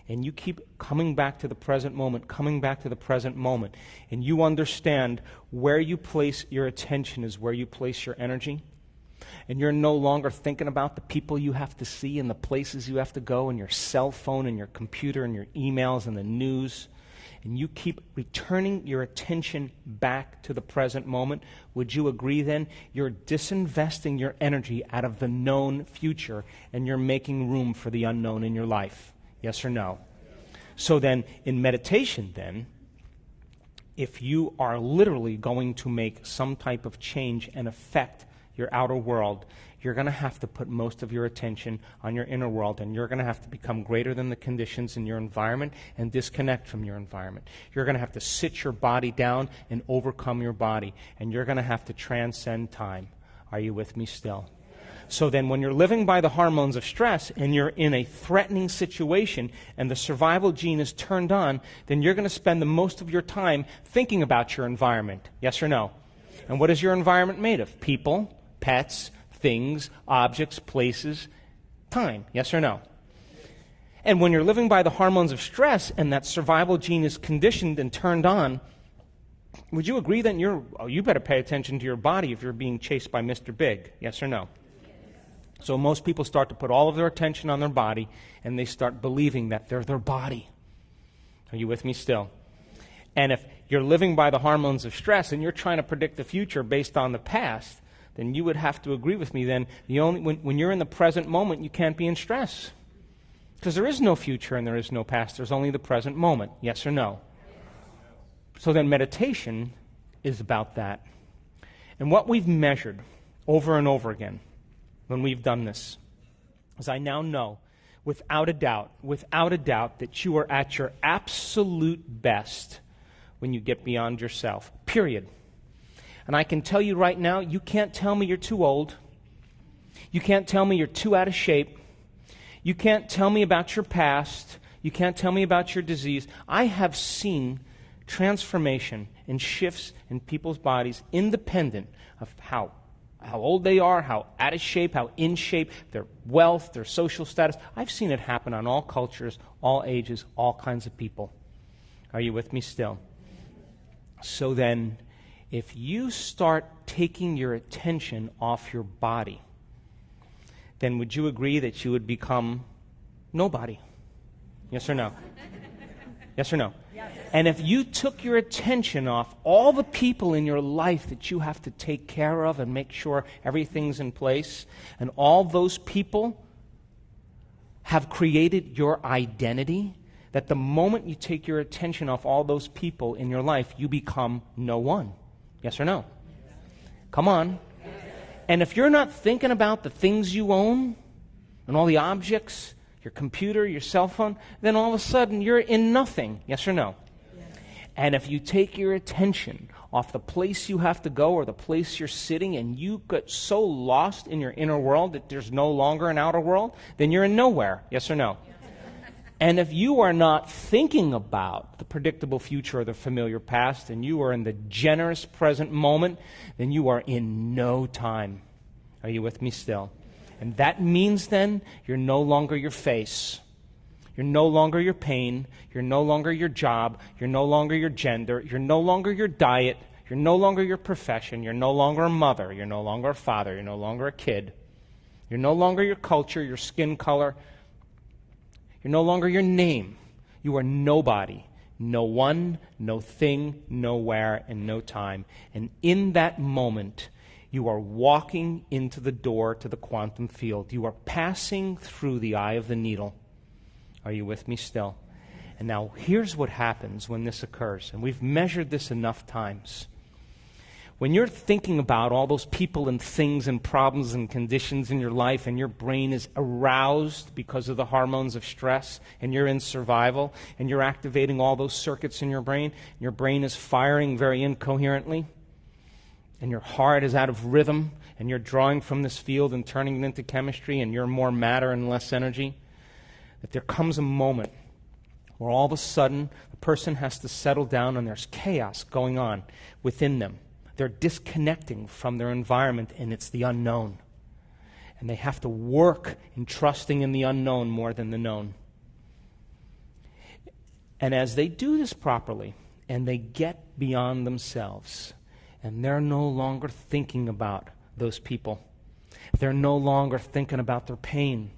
and you keep coming back to the present moment, coming back to the present moment, and you understand where you place your attention is where you place your energy, and you're no longer thinking about the people you have to see and the places you have to go and your cell phone and your computer and your emails and the news, and you keep returning your attention back to the present moment, would you agree then? You're disinvesting your energy out of the known future, and you're making room for the unknown in your life. Yes or no? So then, in meditation then, if you are literally going to make some type of change and affect your outer world, you're going to have to put most of your attention on your inner world, and you're going to have to become greater than the conditions in your environment and disconnect from your environment. You're going to have to sit your body down and overcome your body, and you're going to have to transcend time. Are you with me still? So then when you're living by the hormones of stress and you're in a threatening situation and the survival gene is turned on, then you're going to spend the most of your time thinking about your environment. Yes or no? And what is your environment made of? People, pets, things, objects, places, time. Yes or no? And when you're living by the hormones of stress and that survival gene is conditioned and turned on, would you agree that you better pay attention to your body if you're being chased by Mr. Big? Yes or no? So most people start to put all of their attention on their body, and they start believing that they're their body. Are you with me still? And if you're living by the hormones of stress and you're trying to predict the future based on the past, then you would have to agree with me then, when you're in the present moment, you can't be in stress. Because there is no future and there is no past. There's only the present moment. Yes or no? So then meditation is about that. And what we've measured over and over again when we've done this, as I now know, without a doubt, that you are at your absolute best when you get beyond yourself, period. And I can tell you right now, you can't tell me you're too old. You can't tell me you're too out of shape. You can't tell me about your past. You can't tell me about your disease. I have seen transformation and shifts in people's bodies independent of how old they are, how out of shape, how in shape, their wealth, their social status. I've seen it happen on all cultures, all ages, all kinds of people. Are you with me still? So then, if you start taking your attention off your body, then would you agree that you would become nobody? Yes or no? Yes or no? Yes. And if you took your attention off all the people in your life that you have to take care of and make sure everything's in place, and all those people have created your identity, that the moment you take your attention off all those people in your life, you become no one. Yes or no? Come on. And if you're not thinking about the things you own and all the objects, your computer, your cell phone, then all of a sudden you're in nothing. Yes or no? Yes. And if you take your attention off the place you have to go or the place you're sitting and you get so lost in your inner world that there's no longer an outer world, then you're in nowhere. Yes or no? Yes. And if you are not thinking about the predictable future or the familiar past, and you are in the generous present moment, then you are in no time. Are you with me still? And that means then you're no longer your face. You're no longer your pain. You're no longer your job. You're no longer your gender. You're no longer your diet. You're no longer your profession. You're no longer a mother. You're no longer a father. You're no longer a kid. You're no longer your culture, your skin color. You're no longer your name. You are nobody. No one, no thing, nowhere, and no time. And in that moment, you are walking into the door to the quantum field. You are passing through the eye of the needle. Are you with me still? And now here's what happens when this occurs. And we've measured this enough times. When you're thinking about all those people and things and problems and conditions in your life, and your brain is aroused because of the hormones of stress, and you're in survival, and you're activating all those circuits in your brain is firing very incoherently, and your heart is out of rhythm, and you're drawing from this field and turning it into chemistry, and you're more matter and less energy, that there comes a moment where all of a sudden the person has to settle down and there's chaos going on within them. They're disconnecting from their environment, and it's the unknown. And they have to work in trusting in the unknown more than the known. And as they do this properly, and they get beyond themselves, and they're no longer thinking about those people. They're no longer thinking about their pain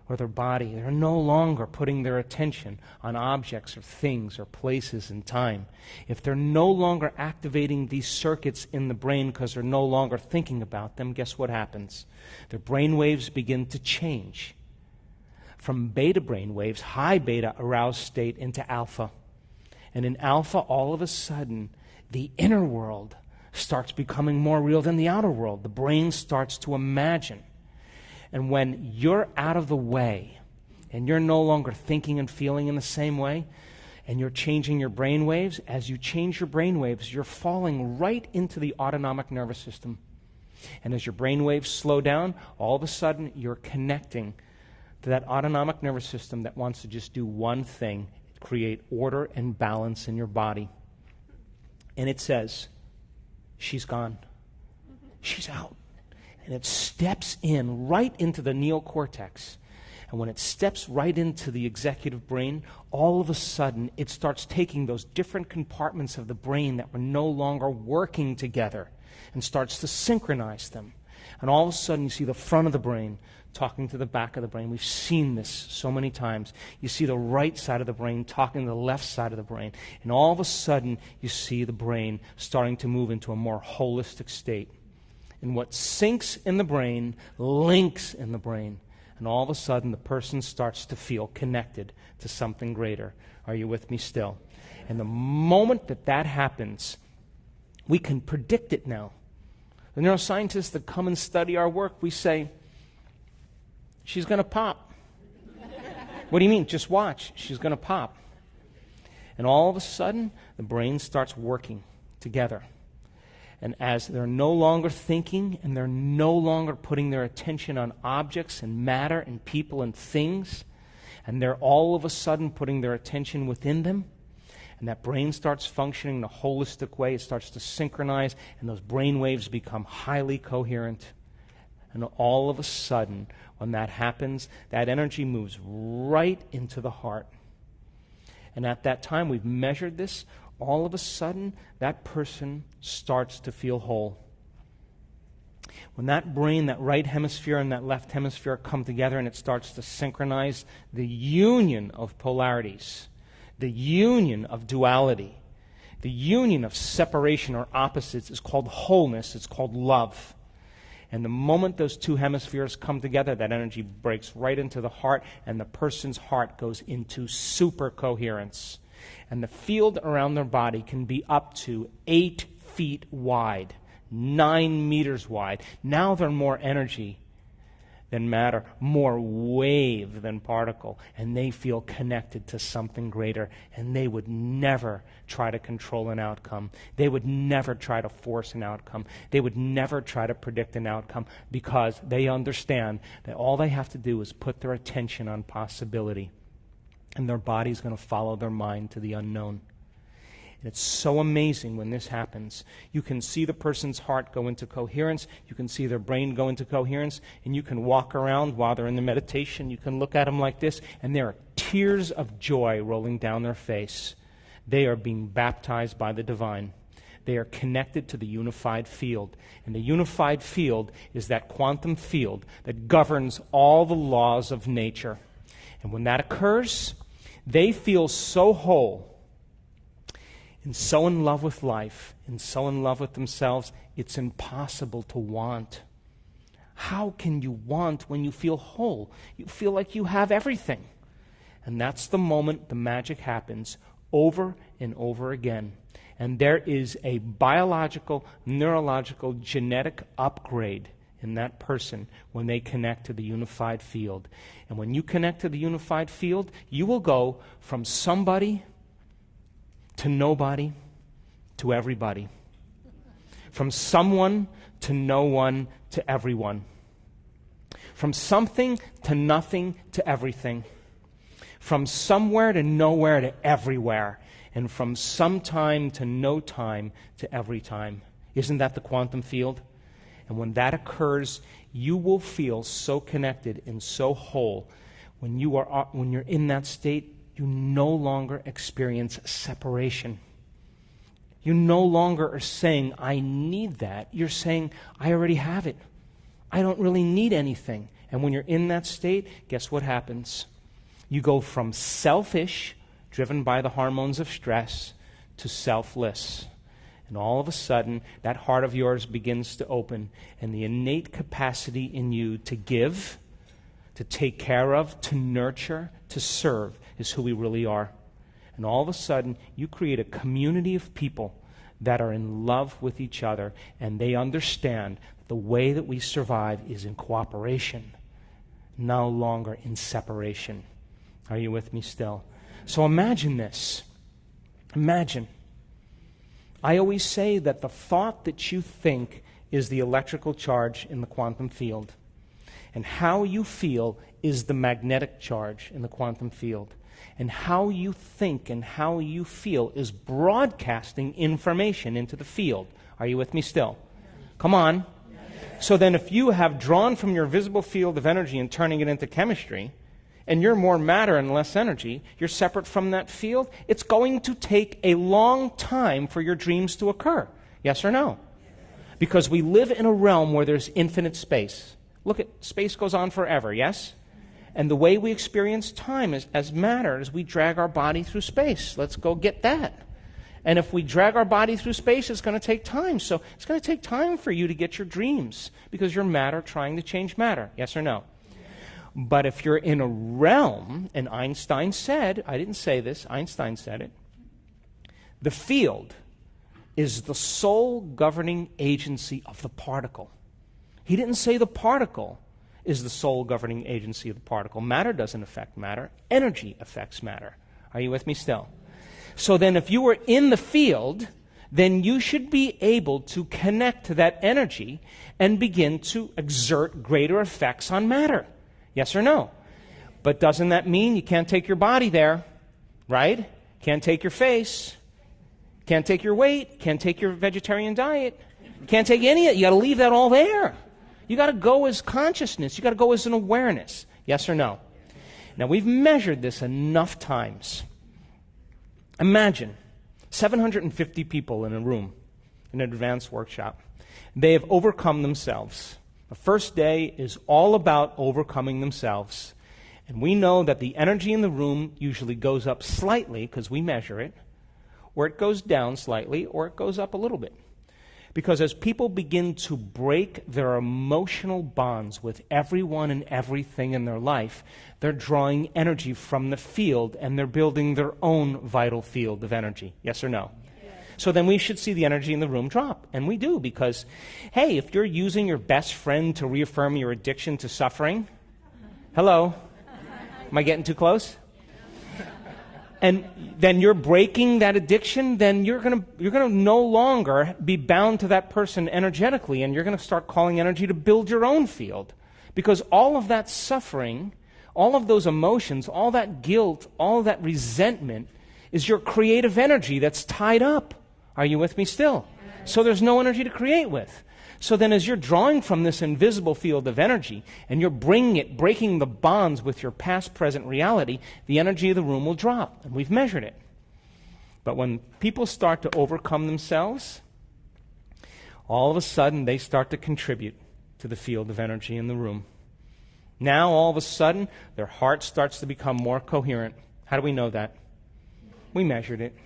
or their body. They're no longer putting their attention on objects or things or places and time. If they're no longer activating these circuits in the brain because they're no longer thinking about them, guess what happens? Their brain waves begin to change from beta brain waves, high beta aroused state, into alpha. And in alpha, all of a sudden, the inner world starts becoming more real than the outer world. The brain starts to imagine. And when you're out of the way and you're no longer thinking and feeling in the same way, and you're changing your brain waves, as you change your brain waves, you're falling right into the autonomic nervous system. And as your brain waves slow down, all of a sudden you're connecting to that autonomic nervous system that wants to just do one thing: create order and balance in your body. And it says, she's gone. She's out. And it steps in right into the neocortex. And when it steps right into the executive brain, all of a sudden it starts taking those different compartments of the brain that were no longer working together and starts to synchronize them. And all of a sudden you see the front of the brain talking to the back of the brain. We've seen this so many times. You see the right side of the brain talking to the left side of the brain. And all of a sudden you see the brain starting to move into a more holistic state. And what syncs in the brain links in the brain. And all of a sudden the person starts to feel connected to something greater. Are you with me still? And the moment that that happens, we can predict it now. The neuroscientists that come and study our work, we say, she's going to pop. What do you mean? Just watch. She's going to pop. And all of a sudden, the brain starts working together. And as they're no longer thinking and they're no longer putting their attention on objects and matter and people and things, and they're all of a sudden putting their attention within them, and that brain starts functioning in a holistic way, it starts to synchronize, and those brain waves become highly coherent. And all of a sudden, when that happens, that energy moves right into the heart. And at that time, we've measured this, all of a sudden, that person starts to feel whole. When that brain, that right hemisphere and that left hemisphere come together and it starts to synchronize, the union of polarities, the union of duality, the union of separation or opposites is called wholeness, it's called love. And the moment those two hemispheres come together, that energy breaks right into the heart, and the person's heart goes into super coherence. And the field around their body can be up to 8 feet wide, 9 meters wide. Now they're more energy than matter, more wave than particle, and they feel connected to something greater, and they would never try to control an outcome. They would never try to force an outcome. They would never try to predict an outcome, because they understand that all they have to do is put their attention on possibility, and their body's going to follow their mind to the unknown. And it's so amazing when this happens. You can see the person's heart go into coherence. You can see their brain go into coherence. And you can walk around while they're in the meditation. You can look at them like this, and there are tears of joy rolling down their face. They are being baptized by the divine. They are connected to the unified field. And the unified field is that quantum field that governs all the laws of nature. And when that occurs, they feel so whole and so in love with life and so in love with themselves, it's impossible to want. How can you want when you feel whole? You feel like you have everything. And that's the moment the magic happens over and over again. And there is a biological, neurological, genetic upgrade in that person when they connect to the unified field. And when you connect to the unified field, you will go from somebody to nobody to everybody. From someone to no one to everyone. From something to nothing to everything. From somewhere to nowhere to everywhere. And from sometime to no time to every time. Isn't that the quantum field? And when that occurs, you will feel so connected and so whole. When you're in that state, you no longer experience separation. You no longer are saying, I need that. You're saying, I already have it. I don't really need anything. And when you're in that state, guess what happens? You go from selfish, driven by the hormones of stress, to selfless. And all of a sudden, that heart of yours begins to open, and the innate capacity in you to give, to take care of, to nurture, to serve is who we really are. And all of a sudden, you create a community of people that are in love with each other, and they understand the way that we survive is in cooperation, no longer in separation. Are you with me still? So imagine this. Imagine. I always say that the thought that you think is the electrical charge in the quantum field. And how you feel is the magnetic charge in the quantum field. And how you think and how you feel is broadcasting information into the field. Are you with me still? Come on. So then if you have drawn from your visible field of energy and turning it into chemistry, and you're more matter and less energy, you're separate from that field, it's going to take a long time for your dreams to occur. Yes or no? Because we live in a realm where there's infinite space. Look at, space goes on forever, yes? And the way we experience time is, as matter is we drag our body through space. Let's go get that. And if we drag our body through space, it's going to take time. So it's going to take time for you to get your dreams because you're matter trying to change matter. Yes or no? But if you're in a realm, and Einstein said, I didn't say this, Einstein said it, the field is the sole governing agency of the particle. He didn't say the particle is the sole governing agency of the particle. Matter doesn't affect matter. Energy affects matter. Are you with me still? So then if you were in the field, then you should be able to connect to that energy and begin to exert greater effects on matter. Yes or no? But doesn't that mean you can't take your body there, right? Can't take your face, can't take your weight, can't take your vegetarian diet, can't take any of it. You got to leave that all there. You got to go as consciousness. You got to go as an awareness. Yes or no? Now, we've measured this enough times. Imagine 750 people in a room, in an advanced workshop. They have overcome themselves. The first day is all about overcoming themselves. And we know that the energy in the room usually goes up slightly, because we measure it, or it goes down slightly, or it goes up a little bit. Because as people begin to break their emotional bonds with everyone and everything in their life, they're drawing energy from the field, and they're building their own vital field of energy. Yes or no? So then we should see the energy in the room drop. And we do, because, hey, if you're using your best friend to reaffirm your addiction to suffering, hello, am I getting too close? And then you're breaking that addiction, then you're gonna no longer be bound to that person energetically, and you're going to start calling energy to build your own field. Because all of that suffering, all of those emotions, all that guilt, all of that resentment is your creative energy that's tied up. Are you with me still? So there's no energy to create with. So then as you're drawing from this invisible field of energy, and you're breaking the bonds with your past, present reality, the energy of the room will drop. And we've measured it. But when people start to overcome themselves, all of a sudden they start to contribute to the field of energy in the room. Now all of a sudden their heart starts to become more coherent. How do we know that? We measured it.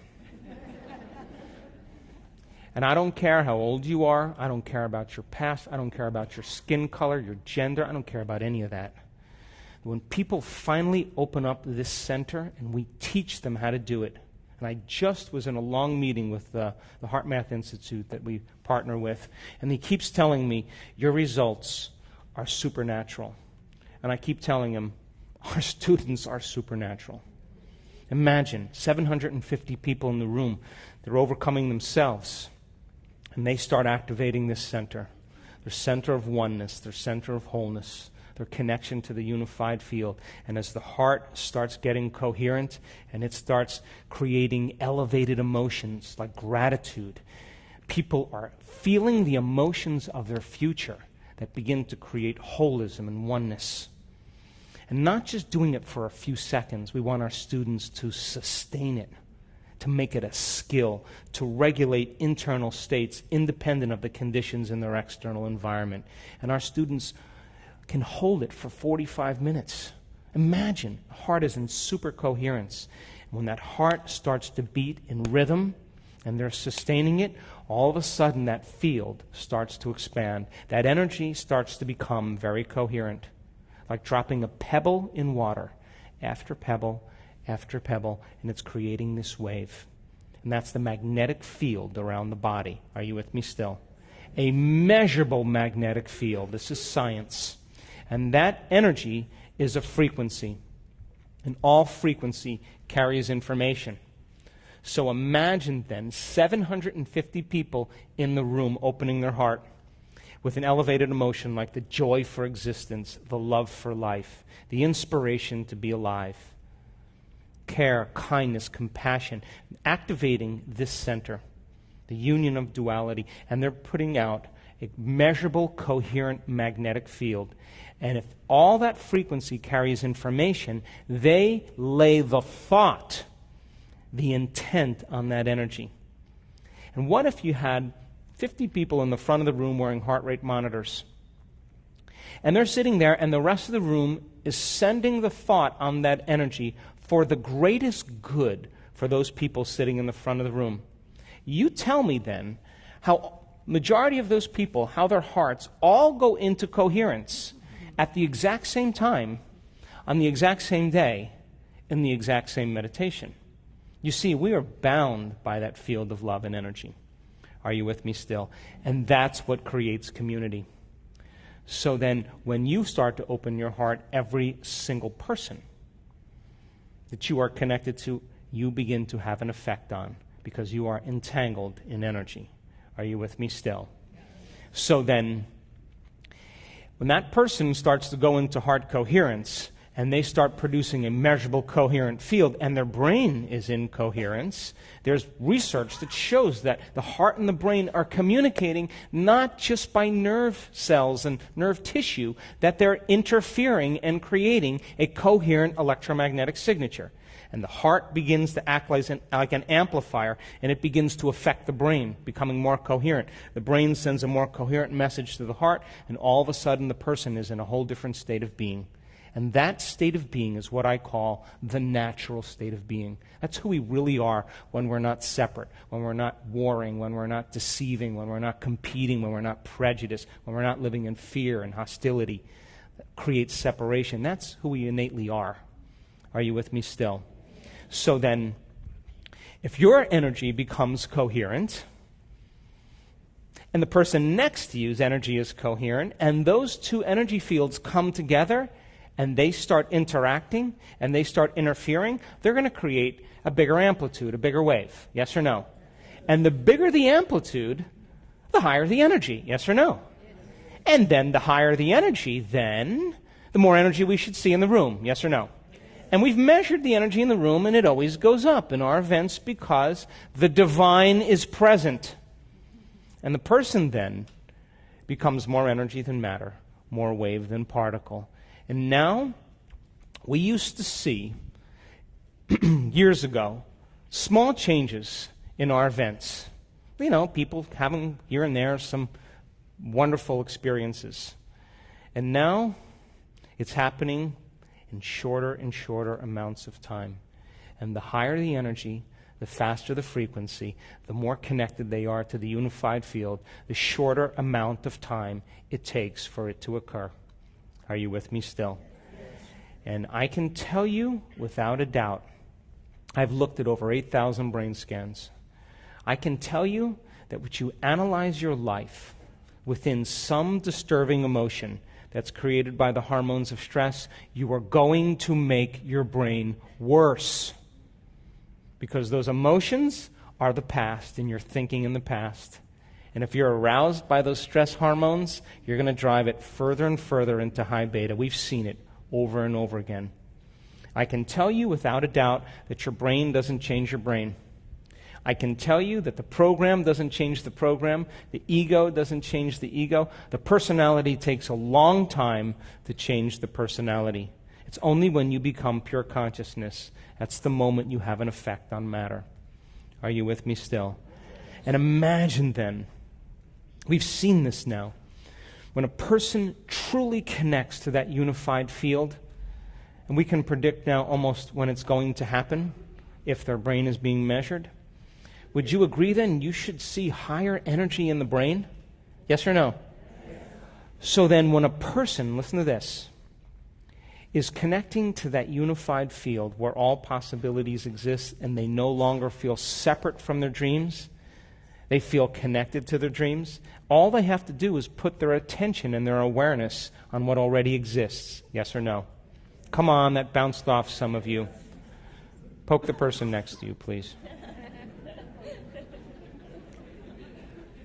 And I don't care how old you are. I don't care about your past. I don't care about your skin color, your gender. I don't care about any of that. When people finally open up this center and we teach them how to do it, and I just was in a long meeting with the Heart Math Institute that we partner with, and he keeps telling me, your results are supernatural. And I keep telling him, our students are supernatural. Imagine 750 people in the room. They're overcoming themselves. And they start activating this center, their center of oneness, their center of wholeness, their connection to the unified field. And as the heart starts getting coherent and it starts creating elevated emotions like gratitude, people are feeling the emotions of their future that begin to create holism and oneness. And not just doing it for a few seconds. We want our students to sustain it, to make it a skill, to regulate internal states independent of the conditions in their external environment. And our students can hold it for 45 minutes. Imagine, the heart is in super coherence. When that heart starts to beat in rhythm and they're sustaining it, all of a sudden that field starts to expand. That energy starts to become very coherent, like dropping a pebble in water, after pebble, and it's creating this wave. And that's the magnetic field around the body. Are you with me still? A measurable magnetic field. This is science. And that energy is a frequency. And all frequency carries information. So imagine then 750 people in the room opening their heart with an elevated emotion like the joy for existence, the love for life, the inspiration to be alive, care, kindness, compassion, activating this center, the union of duality, and they're putting out a measurable, coherent magnetic field. And if all that frequency carries information, they lay the thought, the intent on that energy. And what if you had 50 people in the front of the room wearing heart rate monitors? And they're sitting there, and the rest of the room is sending the thought on that energy for the greatest good for those people sitting in the front of the room. You tell me then how majority of those people, how their hearts all go into coherence at the exact same time, on the exact same day, in the exact same meditation. You see, we are bound by that field of love and energy. Are you with me still? And that's what creates community. So then, when you start to open your heart, every single person that you are connected to, you begin to have an effect on, because you are entangled in energy. Are you with me still? So then, when that person starts to go into heart coherence, and they start producing a measurable coherent field, and their brain is in coherence, there's research that shows that the heart and the brain are communicating not just by nerve cells and nerve tissue, that they're interfering and creating a coherent electromagnetic signature. And the heart begins to act like an amplifier, and it begins to affect the brain, becoming more coherent. The brain sends a more coherent message to the heart, and all of a sudden the person is in a whole different state of being. And that state of being is what I call the natural state of being. That's who we really are when we're not separate, when we're not warring, when we're not deceiving, when we're not competing, when we're not prejudiced, when we're not living in fear and hostility that creates separation. That's who we innately are. Are you with me still? So then, if your energy becomes coherent, and the person next to you's energy is coherent, and those two energy fields come together, and they start interacting, and they start interfering, they're going to create a bigger amplitude, a bigger wave. Yes or no? And the bigger the amplitude, the higher the energy. Yes or no? And then the higher the energy, then the more energy we should see in the room. Yes or no? And we've measured the energy in the room, and it always goes up in our events because the divine is present. And the person then becomes more energy than matter, more wave than particle. And now, we used to see, years ago, small changes in our events. You know, people having here and there some wonderful experiences. And now, it's happening in shorter and shorter amounts of time. And the higher the energy, the faster the frequency, the more connected they are to the unified field, the shorter amount of time it takes for it to occur. Are you with me still? Yes. And I can tell you without a doubt, I've looked at over 8,000 brain scans. I can tell you that when you analyze your life within some disturbing emotion that's created by the hormones of stress, you are going to make your brain worse. Because those emotions are the past, and you're thinking in the past. And if you're aroused by those stress hormones, you're going to drive it further and further into high beta. We've seen it over and over again. I can tell you without a doubt that your brain doesn't change your brain. I can tell you that the program doesn't change the program. The ego doesn't change the ego. The personality takes a long time to change the personality. It's only when you become pure consciousness. That's the moment you have an effect on matter. Are you with me still? And imagine then, we've seen this now. When a person truly connects to that unified field, and we can predict now almost when it's going to happen, if their brain is being measured, would you agree then you should see higher energy in the brain? Yes or no? Yes. So then when a person, listen to this, is connecting to that unified field where all possibilities exist and they no longer feel separate from their dreams, they feel connected to their dreams, all they have to do is put their attention and their awareness on what already exists. Yes or no? Come on, that bounced off some of you. Poke the person next to you, please.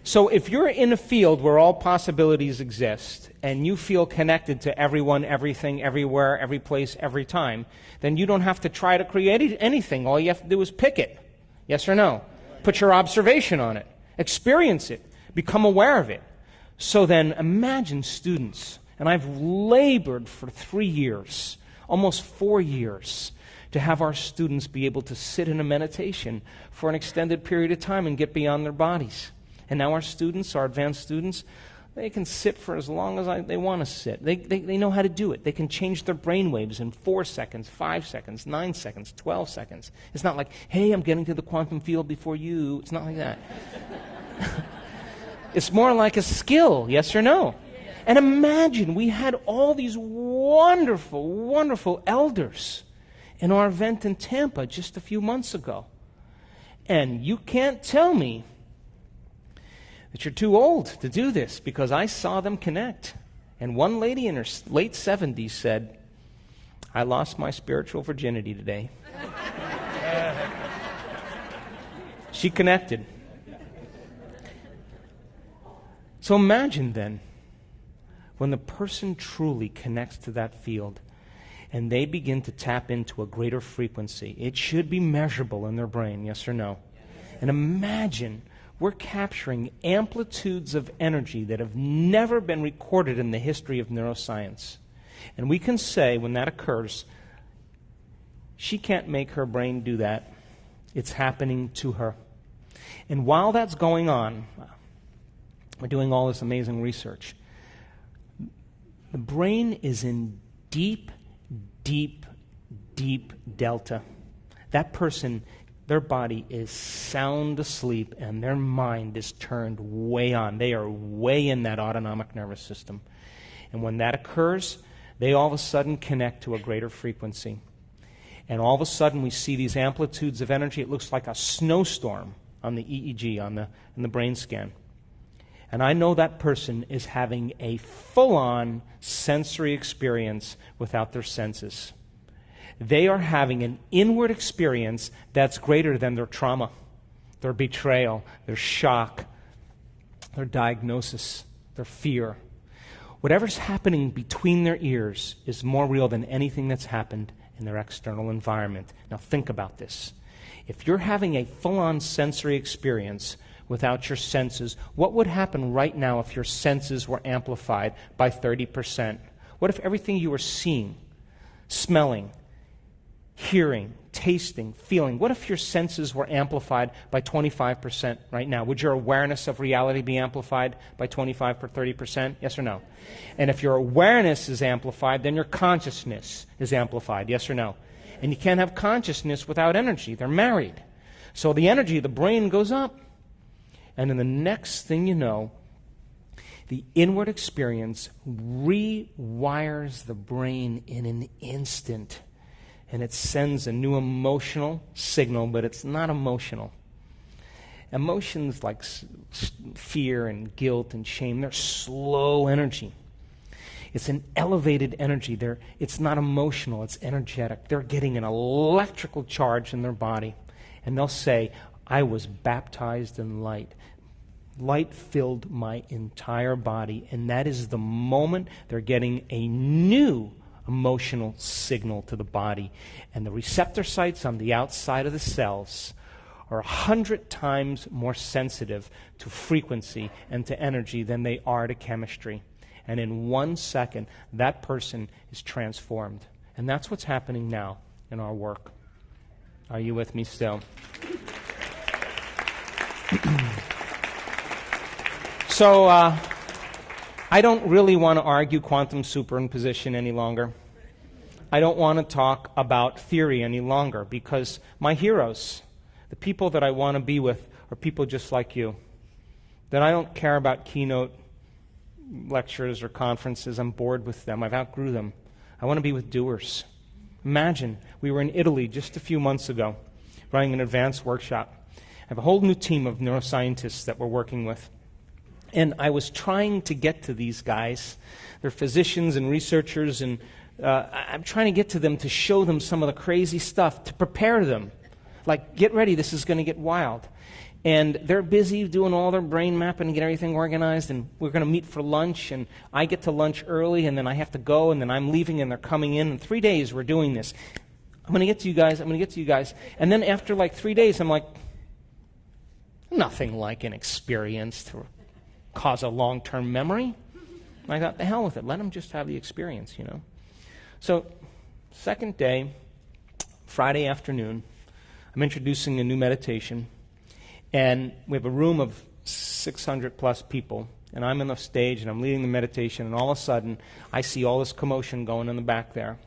So if you're in a field where all possibilities exist and you feel connected to everyone, everything, everywhere, every place, every time, then you don't have to try to create anything. All you have to do is pick it. Yes or no? Put your observation on it. Experience it. Become aware of it. So then imagine students, and I've labored for 3 years, almost 4 years, to have our students be able to sit in a meditation for an extended period of time and get beyond their bodies. And now our students, our advanced students, they can sit for as long as they want to sit. They know how to do it. They can change their brain waves in 4 seconds, 5 seconds, 9 seconds, 12 seconds. It's not like, hey, I'm getting to the quantum field before you. It's not like that. It's more like a skill, yes or no? And imagine we had all these wonderful, wonderful elders in our event in Tampa just a few months ago. And you can't tell me that you're too old to do this, because I saw them connect. And one lady in her late 70s said, I lost my spiritual virginity today. She connected. So imagine then, when the person truly connects to that field and they begin to tap into a greater frequency, it should be measurable in their brain, yes or no? And imagine we're capturing amplitudes of energy that have never been recorded in the history of neuroscience. And we can say, when that occurs, she can't make her brain do that. It's happening to her. And while that's going on, we're doing all this amazing research. The brain is in deep, deep, deep delta. That person, their body is sound asleep and their mind is turned way on. They are way in that autonomic nervous system. And when that occurs, they all of a sudden connect to a greater frequency. And all of a sudden we see these amplitudes of energy. It looks like a snowstorm on the EEG, in the brain scan. And I know that person is having a full-on sensory experience without their senses. They are having an inward experience that's greater than their trauma, their betrayal, their shock, their diagnosis, their fear. Whatever's happening between their ears is more real than anything that's happened in their external environment. Now think about this. If you're having a full-on sensory experience without your senses, what would happen right now if your senses were amplified by 30%? What if everything you were seeing, smelling, hearing, tasting, feeling, what if your senses were amplified by 25% right now? Would your awareness of reality be amplified by 25 or 30%? Yes or no? And if your awareness is amplified, then your consciousness is amplified. Yes or no? And you can't have consciousness without energy. They're married. So the energy of the brain goes up. And then the next thing you know, the inward experience rewires the brain in an instant. And it sends a new emotional signal, but it's not emotional. Emotions like fear and guilt and shame, they're slow energy. It's an elevated energy. It's not emotional, it's energetic. They're getting an electrical charge in their body. And they'll say, I was baptized in light. Light filled my entire body. And that is the moment they're getting a new emotional signal to the body. And the receptor sites on the outside of the cells are 100 times more sensitive to frequency and to energy than they are to chemistry. And in 1 second, that person is transformed. And that's what's happening now in our work. Are you with me still? So I don't really want to argue quantum superimposition any longer. I don't want to talk about theory any longer because my heroes, the people that I want to be with, are people just like you. That I don't care about keynote lectures or conferences. I'm bored with them. I've outgrew them. I want to be with doers. Imagine, we were in Italy just a few months ago running an advanced workshop. I have a whole new team of neuroscientists that we're working with. And I was trying to get to these guys. They're physicians and researchers, and I'm trying to get to them to show them some of the crazy stuff, to prepare them. Like, get ready, this is going to get wild. And they're busy doing all their brain mapping and get everything organized, and we're going to meet for lunch, and I get to lunch early, and then I have to go, and then I'm leaving, and they're coming in. In 3 days, we're doing this. I'm going to get to you guys, And then after like 3 days, I'm like, nothing like an experience to cause a long-term memory. And I thought, the hell with it. Let them just have the experience, you know. So, second day, Friday afternoon, I'm introducing a new meditation. And we have a room of 600 plus people, and I'm on the stage, and I'm leading the meditation, and all of a sudden, I see all this commotion going in the back there.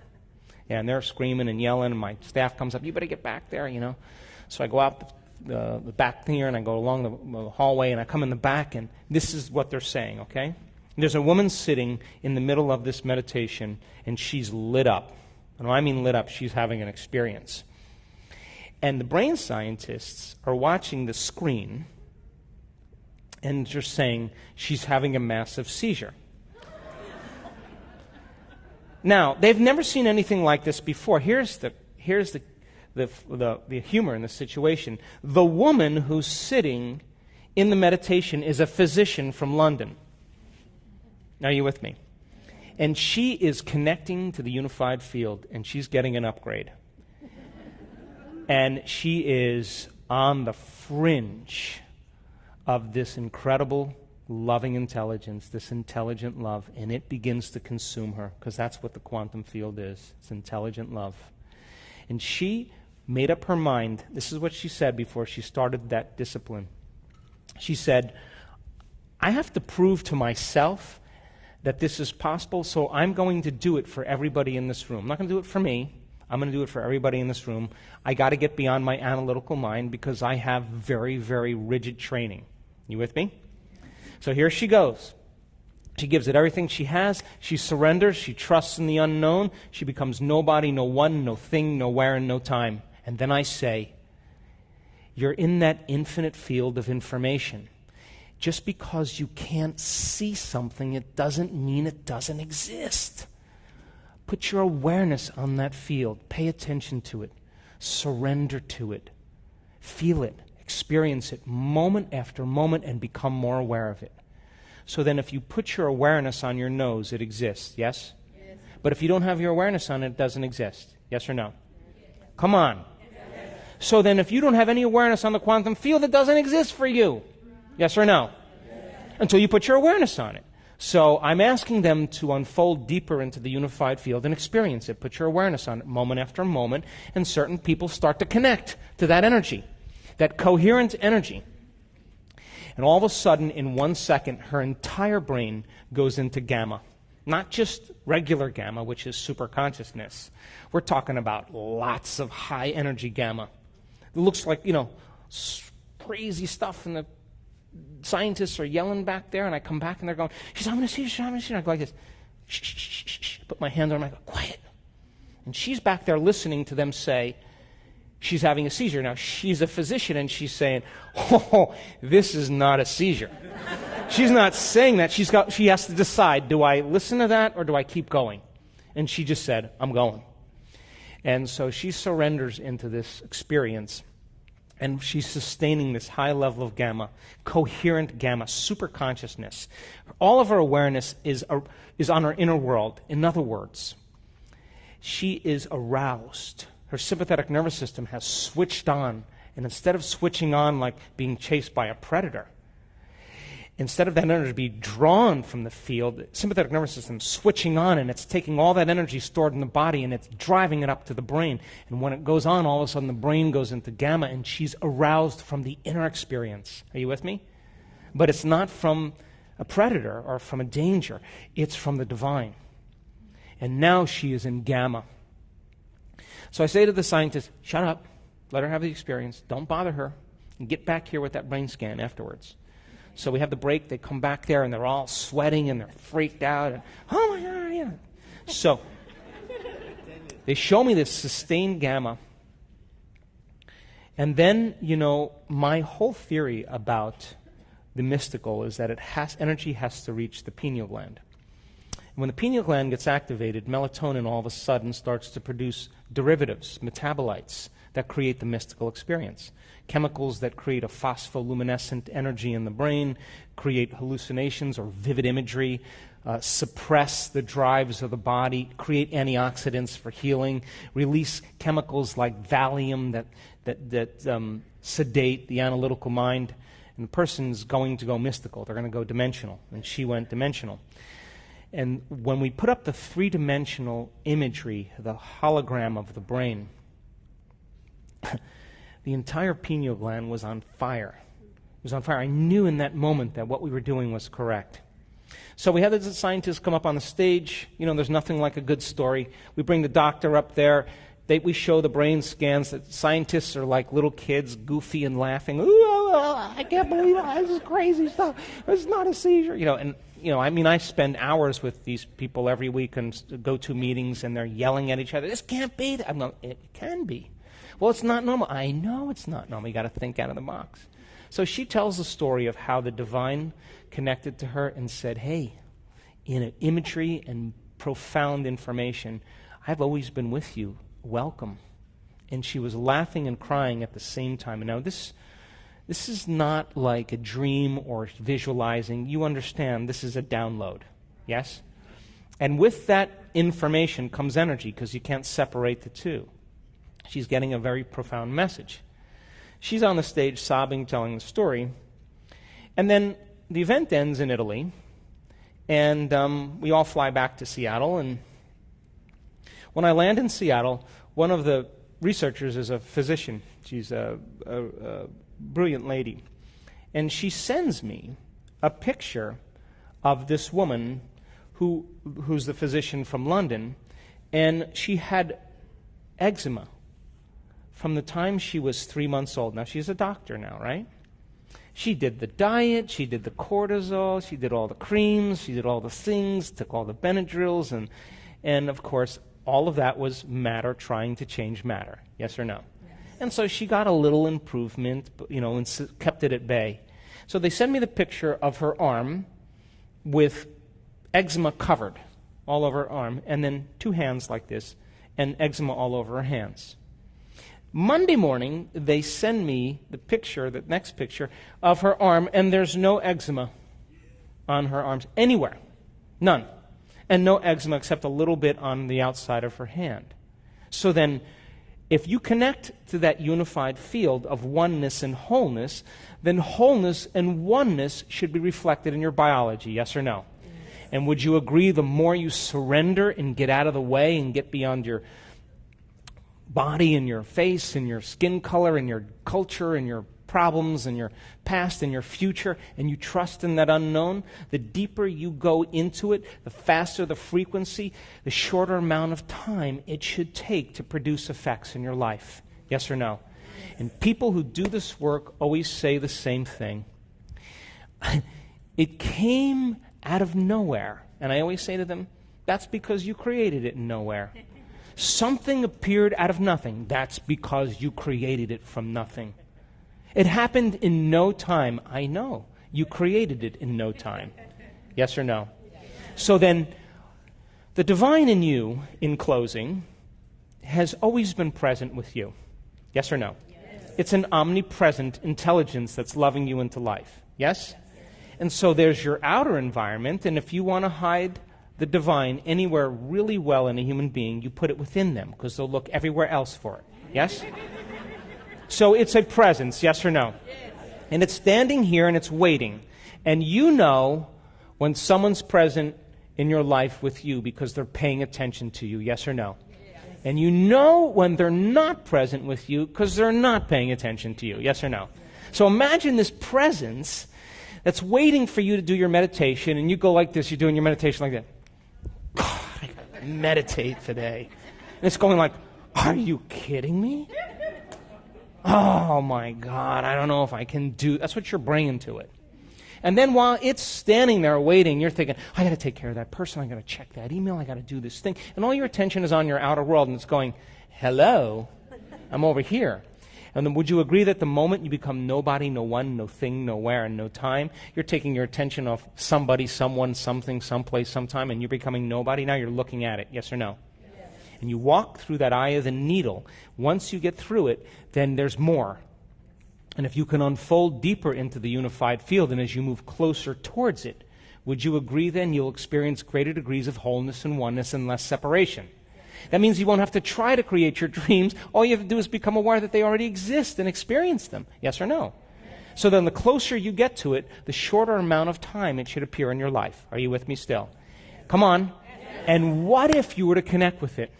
And they're screaming and yelling, and my staff comes up, you better get back there, you know. So I go out the back here, and I go along the hallway, and I come in the back, and this is what they're saying, okay? There's a woman sitting in the middle of this meditation, and she's lit up. And when I mean lit up, she's having an experience. And the brain scientists are watching the screen and just saying she's having a massive seizure. Now, they've never seen anything like this before. Here's the humor in the situation. The woman who's sitting in the meditation is a physician from London. Are you with me? And she is connecting to the unified field, and she's getting an upgrade. And she is on the fringe of this incredible, loving intelligence, this intelligent love, and it begins to consume her, because that's what the quantum field is. It's intelligent love. And she made up her mind. This is what she said before she started that discipline. She said, I have to prove to myself that this is possible, so I'm going to do it for everybody in this room. I'm not going to do it for me. I'm going to do it for everybody in this room. I got to get beyond my analytical mind because I have very, very rigid training. You with me? So here she goes. She gives it everything she has. She surrenders. She trusts in the unknown. She becomes nobody, no one, no thing, nowhere, and no time. And then I say, you're in that infinite field of information. Just because you can't see something, it doesn't mean it doesn't exist. Put your awareness on that field. Pay attention to it. Surrender to it. Feel it. Experience it moment after moment and become more aware of it. So then if you put your awareness on your nose, it exists, yes? Yes. But if you don't have your awareness on it, it doesn't exist. Yes or no? Yes. Come on. Yes. So then if you don't have any awareness on the quantum field, it doesn't exist for you. Yes or no? Yes. Until you put your awareness on it. So I'm asking them to unfold deeper into the unified field and experience it. Put your awareness on it moment after moment, and certain people start to connect to that energy, that coherent energy. And all of a sudden, in 1 second, her entire brain goes into gamma. Not just regular gamma, which is superconsciousness. We're talking about lots of high energy gamma. It looks like, crazy stuff, and the scientists are yelling back there, and I come back and they're going, she's having a seizure, I go like this, shh, shh, shh, shh, shh. Put my hand on her, I go, quiet. And she's back there listening to them say, she's having a seizure. Now, she's a physician, and she's saying, oh, this is not a seizure. She's not saying that. She has to decide, do I listen to that or do I keep going? And she just said, I'm going. And so she surrenders into this experience. And she's sustaining this high level of gamma, coherent gamma, super consciousness. All of her awareness is on her inner world. In other words, she is aroused. Her sympathetic nervous system has switched on. And instead of switching on like being chased by a predator, instead of that energy being drawn from the field, the sympathetic nervous system is switching on, and it's taking all that energy stored in the body and it's driving it up to the brain. And when it goes on, all of a sudden the brain goes into gamma, and she's aroused from the inner experience. Are you with me? But it's not from a predator or from a danger. It's from the divine. And now she is in gamma. So I say to the scientist, shut up, let her have the experience, don't bother her, and get back here with that brain scan afterwards. So we have the break, they come back there, and they're all sweating, and they're freaked out, and, oh my God, yeah. So they show me this sustained gamma. And then, my whole theory about the mystical is that energy has to reach the pineal gland. And when the pineal gland gets activated, melatonin all of a sudden starts to produce derivatives, metabolites, that create the mystical experience. Chemicals that create a phospholuminescent energy in the brain, create hallucinations or vivid imagery, suppress the drives of the body, create antioxidants for healing, release chemicals like Valium that sedate the analytical mind. And the person's going to go mystical. They're going to go dimensional. And she went dimensional. And when we put up the three-dimensional imagery, the hologram of the brain, the entire pineal gland was on fire. It was on fire. I knew in that moment that what we were doing was correct. So we had the scientists come up on the stage. There's nothing like a good story. We bring the doctor up there. We show the brain scans. The scientists are like little kids, goofy and laughing. Ooh, I can't believe it. This is crazy stuff. It's not a seizure. I spend hours with these people every week and go to meetings, and they're yelling at each other. This can't be. It can be. Well, it's not normal. I know it's not normal. You got to think out of the box. So she tells the story of how the divine connected to her and said, hey, in imagery and profound information, I've always been with you. Welcome. And she was laughing and crying at the same time. And now this is not like a dream or visualizing. You understand this is a download. Yes? And with that information comes energy, because you can't separate the two. She's getting a very profound message. She's on the stage sobbing, telling the story. And then the event ends in Italy. And we all fly back to Seattle. And when I land in Seattle, one of the researchers is a physician. She's a brilliant lady. And she sends me a picture of this woman who's the physician from London. And she had eczema from the time she was 3 months old. Now, she's a doctor now, right? She did the diet, she did the cortisol, she did all the creams, she did all the things, took all the Benadryls, and of course, all of that was matter trying to change matter. Yes or no? Yes. And so she got a little improvement, and kept it at bay. So they sent me the picture of her arm with eczema covered all over her arm, and then 2 hands like this, and eczema all over her hands. Monday morning, they send me the next picture of her arm, and there's no eczema on her arms anywhere. None. And no eczema except a little bit on the outside of her hand. So then, if you connect to that unified field of oneness and wholeness, then wholeness and oneness should be reflected in your biology, yes or no? Yes. And would you agree the more you surrender and get out of the way and get beyond your body and your face and your skin color and your culture and your problems and your past and your future, and you trust in that unknown, the deeper you go into it, the faster the frequency, the shorter amount of time it should take to produce effects in your life. Yes or no? And people who do this work always say the same thing. It came out of nowhere. And I always say to them, that's because you created it in nowhere. Something appeared out of nothing. That's because you created it from nothing. It happened in no time. I know. You created it in no time. Yes or no? So then, the divine in you, in closing, has always been present with you. Yes or no? Yes. It's an omnipresent intelligence that's loving you into life. Yes? And so there's your outer environment, and if you want to hide the divine anywhere really well in a human being, you put it within them, because they'll look everywhere else for it. Yes? So it's a presence, yes or no? Yes. And it's standing here and it's waiting. And you know when someone's present in your life with you because they're paying attention to you, yes or no? Yes. And you know when they're not present with you because they're not paying attention to you, yes or no? So imagine this presence that's waiting for you to do your meditation, and you go like this, you're doing your meditation like that. God, I gotta meditate today. And it's going like, are you kidding me? Oh my God, I don't know if I can do. That's what you're bringing to it. And then while it's standing there waiting, you're thinking, I got to take care of that person, I got to check that email, I got to do this thing. And all your attention is on your outer world, and it's going, hello, I'm over here. And then would you agree that the moment you become nobody, no one, no thing, nowhere, and no time, you're taking your attention off somebody, someone, something, someplace, sometime, and you're becoming nobody? Now you're looking at it, yes or no? Yes. And you walk through that eye of the needle. Once you get through it, then there's more. And if you can unfold deeper into the unified field, and as you move closer towards it, would you agree then you'll experience greater degrees of wholeness and oneness and less separation? That means you won't have to try to create your dreams. All you have to do is become aware that they already exist and experience them. Yes or no? So then the closer you get to it, the shorter amount of time it should appear in your life. Are you with me still? Come on. And what if you were to connect with it?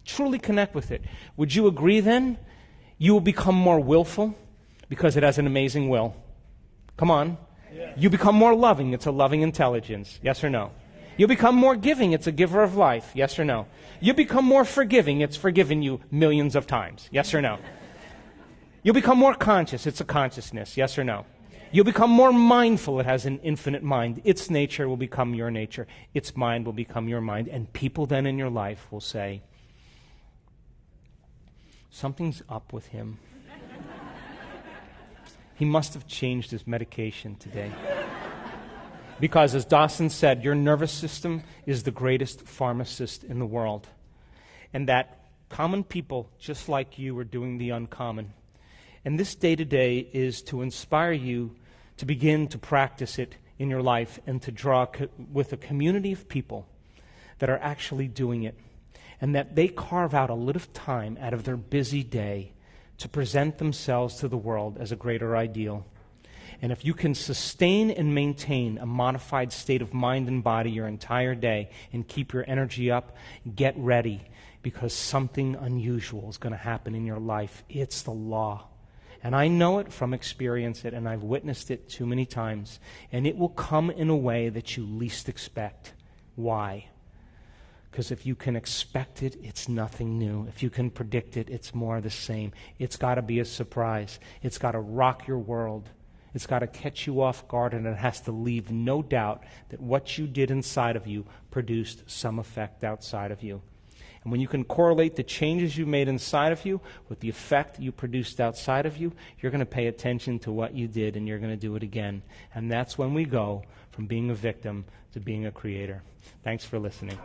Truly connect with it. Would you agree then you will become more willful? Because it has an amazing will. Come on. Yeah. You become more loving. It's a loving intelligence. Yes or no? You become more giving. It's a giver of life. Yes or no? You become more forgiving. It's forgiven you millions of times. Yes or no? You become more conscious. It's a consciousness. Yes or no? You'll become more mindful. It has an infinite mind. Its nature will become your nature. Its mind will become your mind. And people then in your life will say, something's up with him. He must have changed his medication today. Because as Dawson said, your nervous system is the greatest pharmacist in the world. And that common people just like you are doing the uncommon. And this day-to-day is to inspire you to begin to practice it in your life and to draw with a community of people that are actually doing it. And that they carve out a little time out of their busy day to present themselves to the world as a greater ideal. And if you can sustain and maintain a modified state of mind and body your entire day and keep your energy up, get ready, because something unusual is going to happen in your life. It's the law. And I know it from experience, and I've witnessed it too many times. And it will come in a way that you least expect. Why? Because if you can expect it, it's nothing new. If you can predict it, it's more the same. It's got to be a surprise. It's got to rock your world. It's got to catch you off guard, and it has to leave no doubt that what you did inside of you produced some effect outside of you. And when you can correlate the changes you made inside of you with the effect you produced outside of you, you're going to pay attention to what you did, and you're going to do it again. And that's when we go from being a victim to being a creator. Thanks for listening.